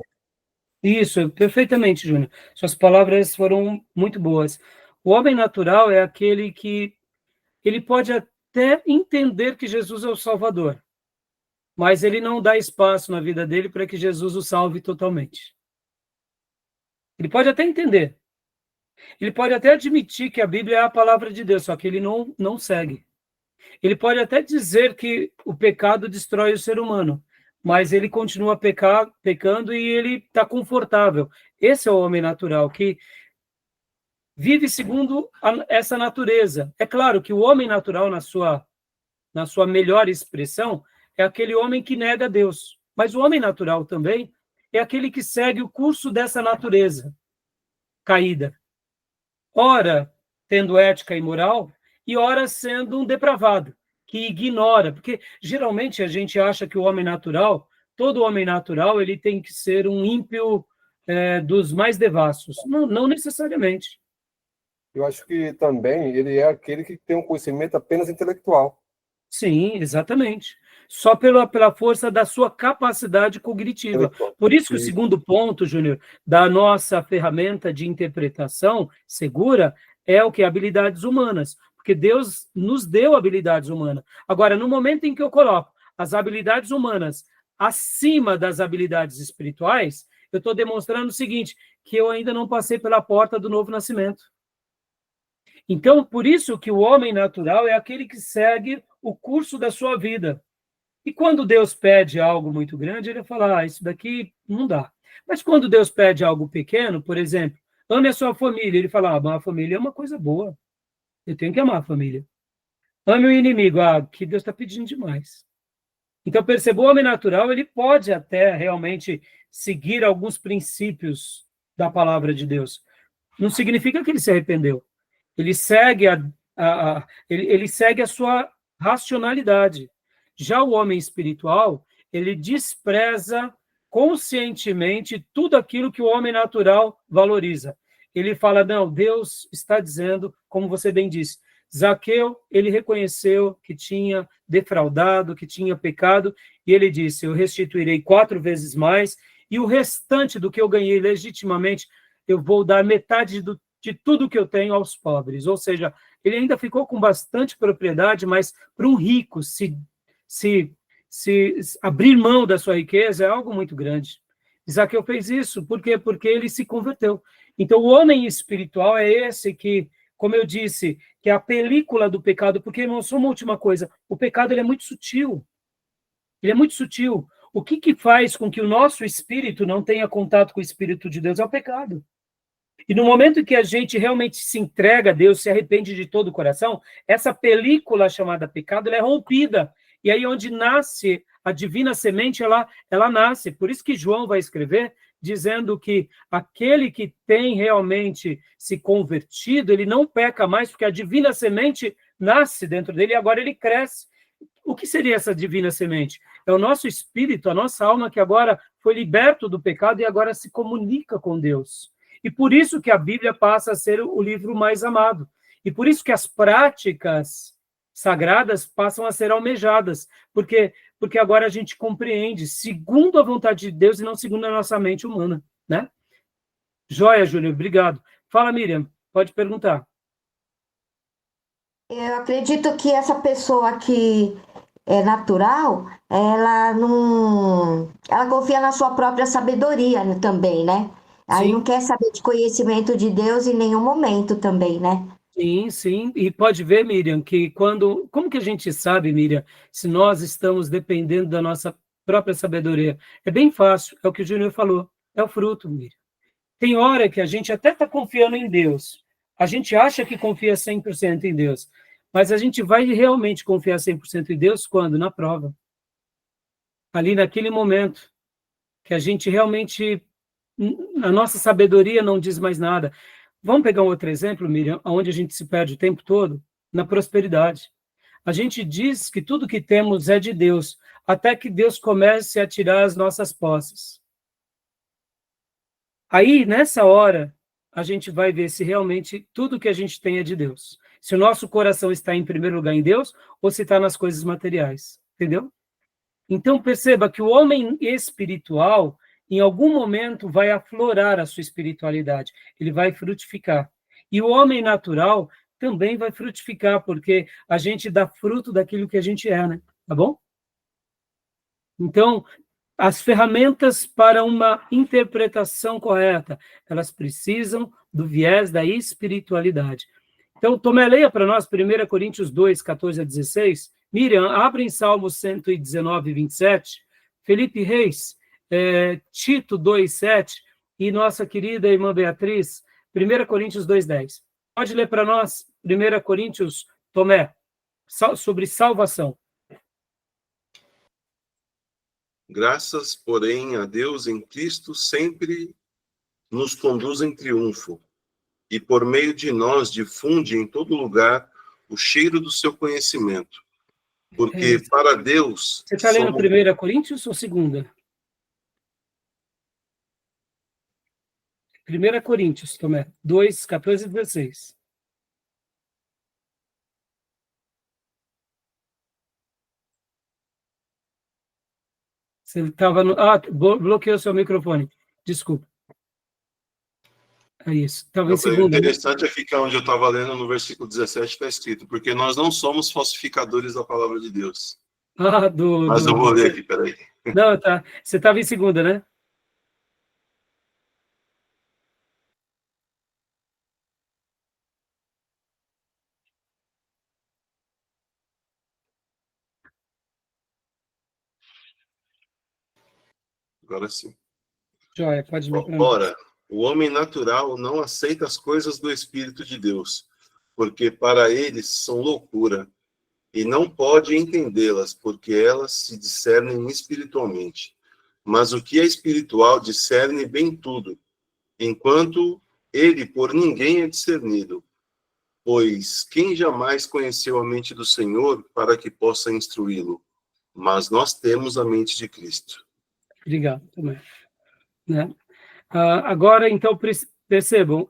Isso, perfeitamente, Júnior. Suas palavras foram muito boas. O homem natural é aquele que ele pode até entender que Jesus é o Salvador, mas ele não dá espaço na vida dele para que Jesus o salve totalmente. Ele pode até entender. Ele pode até admitir que a Bíblia é a palavra de Deus, só que ele não segue. Ele pode até dizer que o pecado destrói o ser humano, mas ele continua pecando e ele está confortável. Esse é o homem natural, que vive segundo essa natureza. É claro que o homem natural, na sua melhor expressão, é aquele homem que nega Deus. Mas o homem natural também é aquele que segue o curso dessa natureza caída. Ora, tendo ética e moral, e ora sendo um depravado, que ignora. Porque, geralmente, a gente acha que o homem natural, todo homem natural, ele tem que ser um ímpio dos mais devassos. Não necessariamente. Eu acho que também ele é aquele que tem um conhecimento apenas intelectual. Sim, exatamente. Só pela força da sua capacidade cognitiva. Por isso que o segundo ponto, Júnior, da nossa ferramenta de interpretação segura é o que? Habilidades humanas. Porque Deus nos deu habilidades humanas. Agora, no momento em que eu coloco as habilidades humanas acima das habilidades espirituais, eu estou demonstrando o seguinte, que eu ainda não passei pela porta do novo nascimento. Então, por isso que o homem natural é aquele que segue o curso da sua vida. E quando Deus pede algo muito grande, ele fala, isso daqui não dá. Mas quando Deus pede algo pequeno, por exemplo, ame a sua família, ele fala, amar a família é uma coisa boa. Eu tenho que amar a família. Ame o inimigo, que Deus está pedindo demais. Então, perceba, o homem natural, ele pode até realmente seguir alguns princípios da palavra de Deus. Não significa que ele se arrependeu. Ele segue ele segue a sua racionalidade. Já o homem espiritual, ele despreza conscientemente tudo aquilo que o homem natural valoriza. Ele fala, não, Deus está dizendo, como você bem disse, Zaqueu, ele reconheceu que tinha defraudado, que tinha pecado, e ele disse, eu restituirei 4 vezes mais, e o restante do que eu ganhei legitimamente, eu vou dar metade de tudo que eu tenho aos pobres. Ou seja, ele ainda ficou com bastante propriedade, mas para um rico se abrir mão da sua riqueza é algo muito grande. Zaqueu fez isso, por quê? Porque ele se converteu. Então, o homem espiritual é esse que, como eu disse, que é a película do pecado, porque, irmão, só uma última coisa, o pecado ele é muito sutil. Ele é muito sutil. O que faz com que o nosso espírito não tenha contato com o Espírito de Deus é o pecado. E no momento que a gente realmente se entrega a Deus, se arrepende de todo o coração, essa película chamada pecado, ela é rompida. E aí onde nasce a divina semente, ela nasce. Por isso que João vai escrever dizendo que aquele que tem realmente se convertido, ele não peca mais, porque a divina semente nasce dentro dele e agora ele cresce. O que seria essa divina semente? É o nosso espírito, a nossa alma que agora foi liberto do pecado e agora se comunica com Deus. E por isso que a Bíblia passa a ser o livro mais amado. E por isso que as práticas sagradas passam a ser almejadas. Porque agora a gente compreende segundo a vontade de Deus e não segundo a nossa mente humana, né? Joia, Júlio, obrigado. Fala, Miriam, pode perguntar. Eu acredito que essa pessoa que é natural, ela não, ela confia na sua própria sabedoria, né, também, né? Aí não Sim, quer saber de conhecimento de Deus em nenhum momento também, né? sim, sim. E pode ver, Miriam, que quando... Como que a gente sabe, Miriam, se nós estamos dependendo da nossa própria sabedoria? É bem fácil, é o que o Júnior falou. É o fruto, Miriam. Tem hora que a gente até está confiando em Deus. A gente acha que confia 100% em Deus. Mas a gente vai realmente confiar 100% em Deus quando? Na prova. Ali naquele momento que a gente realmente... A nossa sabedoria não diz mais nada. Vamos pegar um outro exemplo, Miriam, onde a gente se perde o tempo todo? Na prosperidade. A gente diz que tudo que temos é de Deus, até que Deus comece a tirar as nossas posses. Aí, nessa hora, a gente vai ver se realmente tudo que a gente tem é de Deus. Se o nosso coração está em primeiro lugar em Deus, ou se está nas coisas materiais. Entendeu? Então, perceba que o homem espiritual, em algum momento, vai aflorar a sua espiritualidade. Ele vai frutificar. E o homem natural também vai frutificar, porque a gente dá fruto daquilo que a gente é, né? Tá bom? Então, as ferramentas para uma interpretação correta, elas precisam do viés da espiritualidade. Então, Tomé, leia para nós 1 Coríntios 2, 14 a 16. Miriam, abre em Salmos 119, 27. Felipe Reis, Tito 2, 7. E nossa querida irmã Beatriz, 1 Coríntios 2, 10. Pode ler para nós 1 Coríntios, Tomé, sobre salvação. Graças, porém, a Deus em Cristo sempre nos conduz em triunfo e por meio de nós difunde em todo lugar o cheiro do seu conhecimento. Porque para Deus Você está lendo somos... 1 Coríntios ou 2? 1 Coríntios, Tomé, 2, 14 e 16. Você estava no... bloqueou seu microfone. Desculpa. É isso. Estava em O segunda, né? interessante é ficar onde eu estava lendo, no versículo 17 está escrito, porque nós não somos falsificadores da palavra de Deus. Mas eu vou ler aqui, peraí. Não, tá. Você estava em segunda, né? Agora sim. Joia, pode ler para mim. Ora, o homem natural não aceita as coisas do Espírito de Deus, porque para eles são loucura, e não pode entendê-las, porque elas se discernem espiritualmente. Mas o que é espiritual discerne bem tudo, enquanto ele por ninguém é discernido. Pois quem jamais conheceu a mente do Senhor para que possa instruí-lo? Mas nós temos a mente de Cristo. Obrigado também. Né? Agora, então, percebam,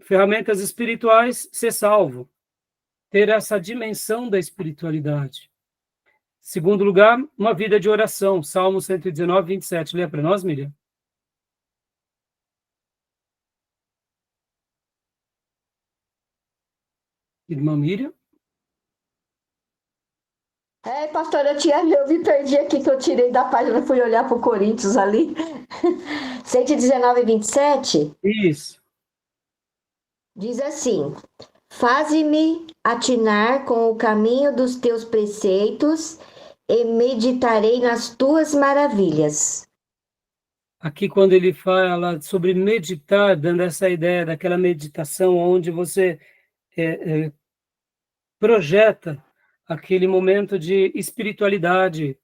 ferramentas espirituais, ser salvo, ter essa dimensão da espiritualidade. Segundo lugar, uma vida de oração, Salmo 119, 27. Lê para nós, Miriam. Irmã Miriam? Pastor, eu me perdi aqui que eu tirei da página, fui olhar para o Coríntios ali. 119, 27. Isso. Diz assim: faze-me atinar com o caminho dos teus preceitos e meditarei nas tuas maravilhas. Aqui, quando ele fala sobre meditar, dando essa ideia daquela meditação onde você projeta aquele momento de espiritualidade,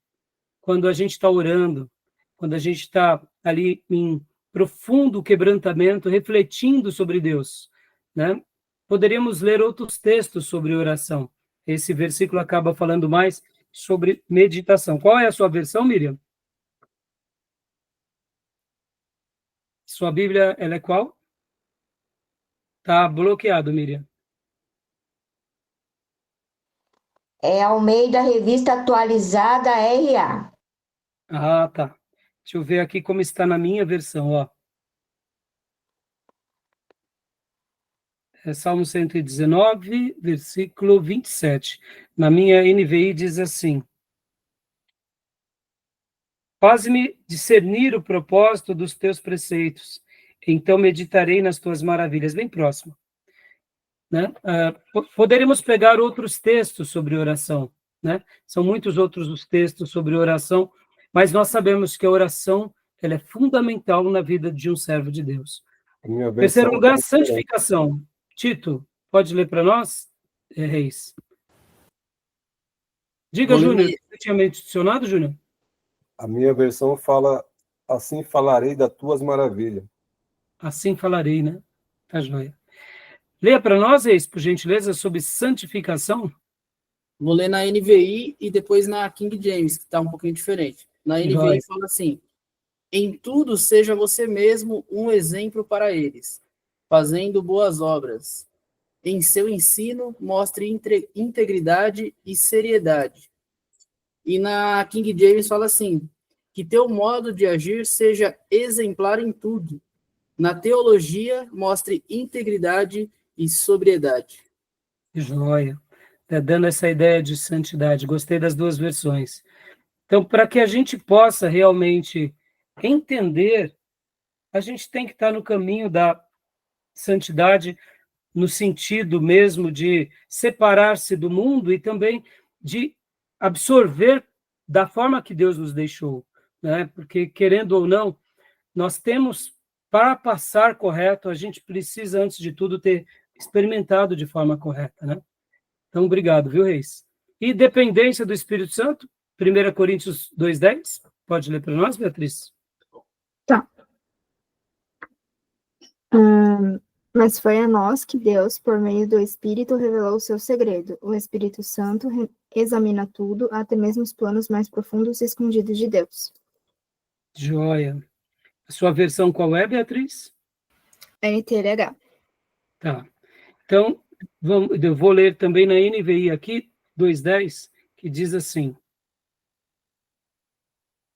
quando a gente está orando, quando a gente está ali em profundo quebrantamento, refletindo sobre Deus, né? Poderíamos ler outros textos sobre oração. Esse versículo acaba falando mais sobre meditação. Qual é a sua versão, Miriam? Sua Bíblia, ela é qual? Tá bloqueado, Miriam. É Almeida, Revista Atualizada, RA. Ah, tá. Deixa eu ver aqui como está na minha versão, ó. É Salmo 119, versículo 27. Na minha NVI diz assim: faz-me discernir o propósito dos teus preceitos, então meditarei nas tuas maravilhas. Bem próximo. Né? Poderíamos pegar outros textos sobre oração, né? São muitos outros os textos sobre oração, mas nós sabemos que a oração ela é fundamental na vida de um servo de Deus. Terceiro lugar, santificação. Tito, pode ler para nós, Reis? Diga, Júnior, você tinha mencionado, Júnior? A minha versão fala, assim falarei das tuas maravilhas. Assim falarei, né? Tá joia. Leia para nós, Reis, por gentileza, sobre santificação. Vou ler na NVI e depois na King James, que está um pouquinho diferente. Na NVI fala assim: em tudo seja você mesmo um exemplo para eles, fazendo boas obras. Em seu ensino, mostre integridade e seriedade. E na King James fala assim: que teu modo de agir seja exemplar em tudo. Na teologia, mostre integridade e sobriedade. Joia. Tá dando essa ideia de santidade. Gostei das duas versões. Então, para que a gente possa realmente entender, a gente tem que estar no caminho da santidade, no sentido mesmo de separar-se do mundo e também de absorver da forma que Deus nos deixou, né? Porque, querendo ou não, nós temos, para passar correto, a gente precisa, antes de tudo, ter experimentado de forma correta, né? Então, obrigado, viu, Reis? E dependência do Espírito Santo, 1 Coríntios 2,10, pode ler para nós, Beatriz? Tá. Mas foi a nós que Deus, por meio do Espírito, revelou o seu segredo. O Espírito Santo examina tudo, até mesmo os planos mais profundos e escondidos de Deus. Joia. A sua versão qual é, Beatriz? NTLH. Tá. Então, eu vou ler também na NVI aqui, 2,10, que diz assim: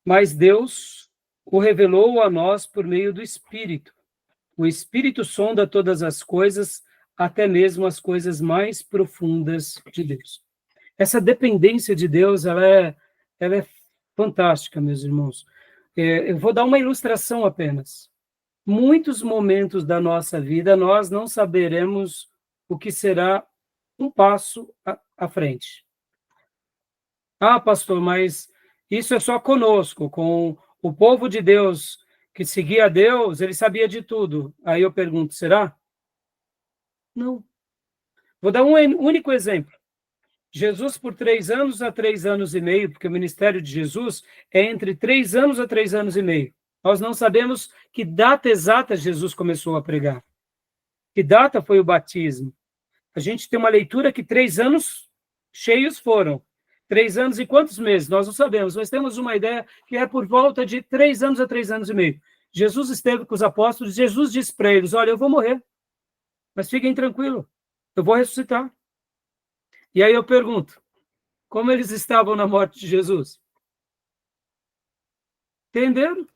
mas Deus o revelou a nós por meio do Espírito. O Espírito sonda todas as coisas, até mesmo as coisas mais profundas de Deus. Essa dependência de Deus, ela é fantástica, meus irmãos. Eu vou dar uma ilustração apenas. Muitos momentos da nossa vida, nós não saberemos o que será um passo à frente. Ah, pastor, mas isso é só conosco, com O povo de Deus que seguia a Deus, ele sabia de tudo. Aí eu pergunto, será? Não. Vou dar um único exemplo. Jesus, por 3 anos a 3 anos e meio, porque o ministério de Jesus é entre 3 anos a 3 anos e meio. Nós não sabemos que data exata Jesus começou a pregar. Que data foi o batismo? A gente tem uma leitura que 3 anos cheios foram. 3 anos e quantos meses? Nós não sabemos, mas temos uma ideia que é por volta de 3 anos a 3 anos e meio. Jesus esteve com os apóstolos, Jesus disse para eles, olha, eu vou morrer, mas fiquem tranquilos, eu vou ressuscitar. E aí eu pergunto, como eles estavam na morte de Jesus? Entenderam?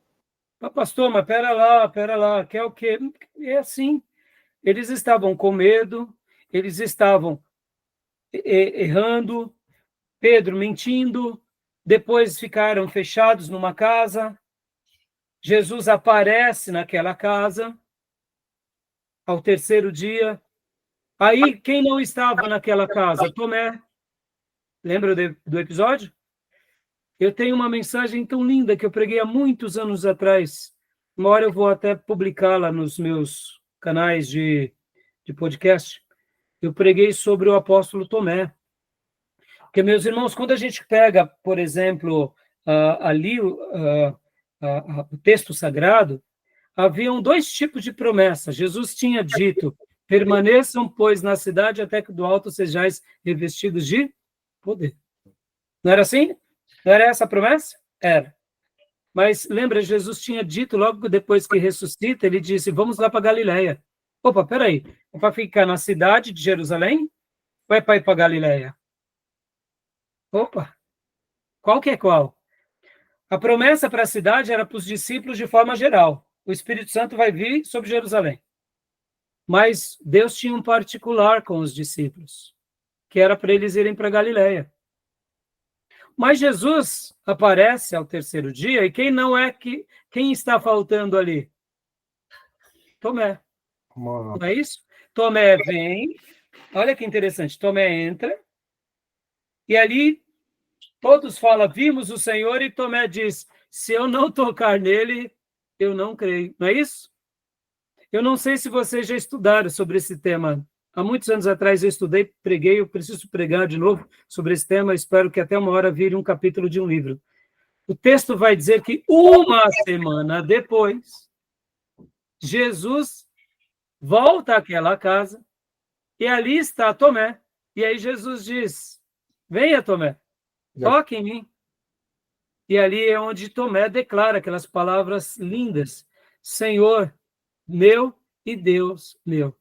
Pastor, mas pera lá, quer o quê? É assim, eles estavam com medo, eles estavam errando, Pedro mentindo, depois ficaram fechados numa casa, Jesus aparece naquela casa, ao 3º dia, aí quem não estava naquela casa? Tomé. Lembra do episódio? Eu tenho uma mensagem tão linda que eu preguei há muitos anos atrás, uma hora eu vou até publicá-la nos meus canais de podcast, eu preguei sobre o apóstolo Tomé. Porque, meus irmãos, quando a gente pega, por exemplo, ali o texto sagrado, haviam 2 tipos de promessas. Jesus tinha dito, permaneçam, pois, na cidade até que do alto sejais revestidos de poder. Não era assim? Não era essa a promessa? Era. Mas, lembra, Jesus tinha dito, logo depois que ressuscita, ele disse, vamos lá para Galileia. Opa, peraí, é para ficar na cidade de Jerusalém? Ou é para ir para Galileia? Opa, qual que é qual? A promessa para a cidade era para os discípulos de forma geral. O Espírito Santo vai vir sobre Jerusalém. Mas Deus tinha um particular com os discípulos, que era para eles irem para Galileia. Mas Jesus aparece ao 3º dia, e quem está faltando ali? Tomé. Não é isso? Tomé vem, olha que interessante, Tomé entra, e ali todos falam, vimos o Senhor, e Tomé diz, se eu não tocar nele, eu não creio. Não é isso? Eu não sei se vocês já estudaram sobre esse tema. Há muitos anos atrás eu estudei, preguei, eu preciso pregar de novo sobre esse tema, espero que até uma hora vire um capítulo de um livro. O texto vai dizer que uma semana depois, Jesus volta àquela casa, e ali está Tomé. E aí Jesus diz, venha Tomé, toque em mim. E ali é onde Tomé declara aquelas palavras lindas, Senhor meu e Deus meu.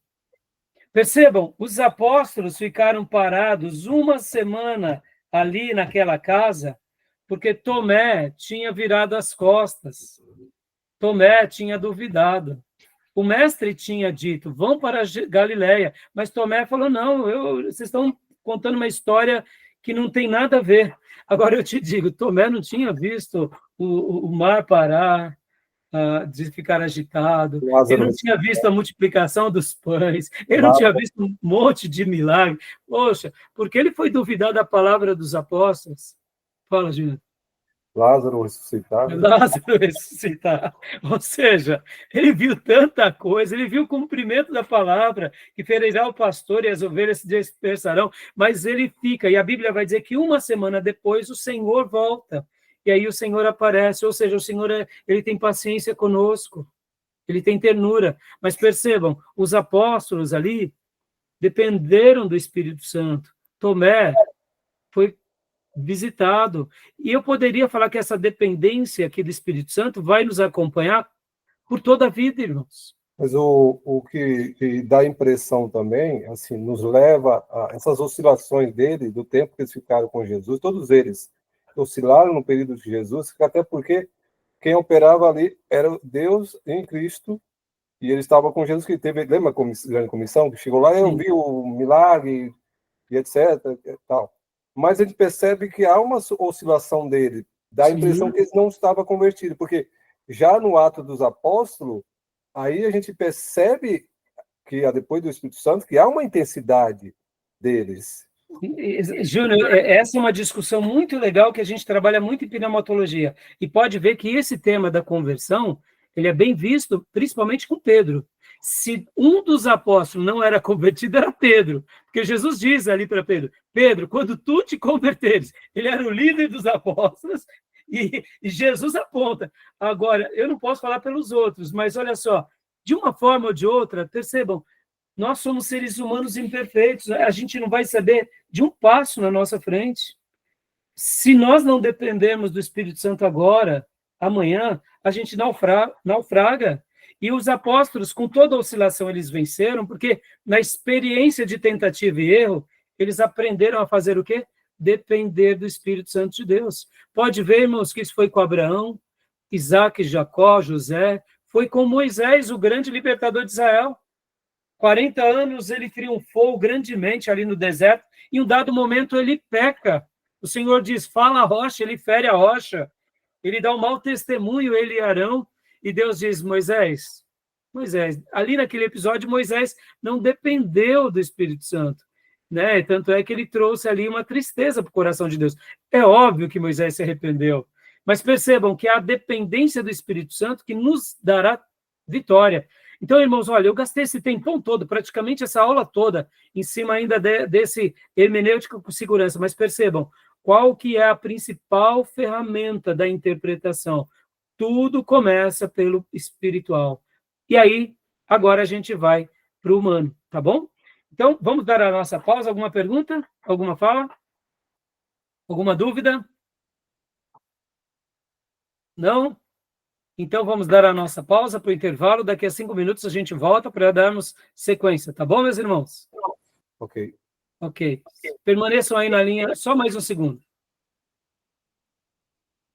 Percebam, os apóstolos ficaram parados uma semana ali naquela casa, porque Tomé tinha virado as costas. Tomé tinha duvidado. O mestre tinha dito, vão para Galileia, mas Tomé falou, não, vocês estão contando uma história que não tem nada a ver. Agora eu te digo, Tomé não tinha visto o mar parar, de ficar agitado, ele não tinha visto a multiplicação dos pães, ele não tinha visto um monte de milagre. Poxa, porque ele foi duvidar da palavra dos apóstolos. Fala, Júnior. Lázaro ressuscitar. Lázaro ressuscitar. Ou seja, ele viu tanta coisa, ele viu o cumprimento da palavra, que ferirá o pastor e as ovelhas se dispersarão, mas ele fica, e a Bíblia vai dizer que uma semana depois o Senhor volta, e aí o Senhor aparece, ou seja, o Senhor ele tem paciência conosco, ele tem ternura, mas percebam, os apóstolos ali dependeram do Espírito Santo. Tomé foi visitado. E eu poderia falar que essa dependência aqui do Espírito Santo vai nos acompanhar por toda a vida, irmãos. Mas o que dá impressão também, assim, nos leva a essas oscilações dele, do tempo que eles ficaram com Jesus, todos eles oscilaram no período de Jesus, até porque quem operava ali era Deus em Cristo, e ele estava com Jesus, que teve, lembra a grande comissão, que chegou lá, eu vi o milagre, e etc, e tal. Mas a gente percebe que há uma oscilação dele, dá a impressão que ele não estava convertido, porque já no Ato dos Apóstolos, aí a gente percebe que, depois do Espírito Santo, que há uma intensidade deles. Júnior, essa é uma discussão muito legal que a gente trabalha muito em pneumatologia. E pode ver que esse tema da conversão, ele é bem visto, principalmente com Pedro. Se um dos apóstolos não era convertido, era Pedro. Porque Jesus diz ali para Pedro, Pedro, quando tu te converteres, ele era o líder dos apóstolos, e Jesus aponta. Agora, eu não posso falar pelos outros, mas olha só, de uma forma ou de outra, percebam, nós somos seres humanos imperfeitos, a gente não vai saber de um passo na nossa frente. Se nós não dependermos do Espírito Santo agora, amanhã, a gente naufraga. E os apóstolos, com toda a oscilação, eles venceram, porque na experiência de tentativa e erro, eles aprenderam a fazer o quê? Depender do Espírito Santo de Deus. Pode ver, irmãos, que isso foi com Abraão, Isaac, Jacó, José, foi com Moisés, o grande libertador de Israel. 40 anos ele triunfou grandemente ali no deserto, e em um dado momento ele peca. O Senhor diz, fala a rocha, ele fere a rocha. Ele dá um mau testemunho, ele e Arão, e Deus diz, Moisés, ali naquele episódio, Moisés não dependeu do Espírito Santo, né? Tanto é que ele trouxe ali uma tristeza para o coração de Deus. É óbvio que Moisés se arrependeu, mas percebam que é a dependência do Espírito Santo que nos dará vitória. Então, irmãos, olha, eu gastei esse tempão todo, praticamente essa aula toda, em cima ainda desse hermenêutica com segurança, mas percebam, qual que é a principal ferramenta da interpretação? Tudo começa pelo espiritual. E aí, agora a gente vai para o humano, tá bom? Então, vamos dar a nossa pausa. Alguma pergunta? Alguma fala? Alguma dúvida? Não? Então, vamos dar a nossa pausa para o intervalo. Daqui a 5 minutos a gente volta para darmos sequência. Tá bom, meus irmãos? Ok. Ok. Permaneçam aí na linha só mais um segundo.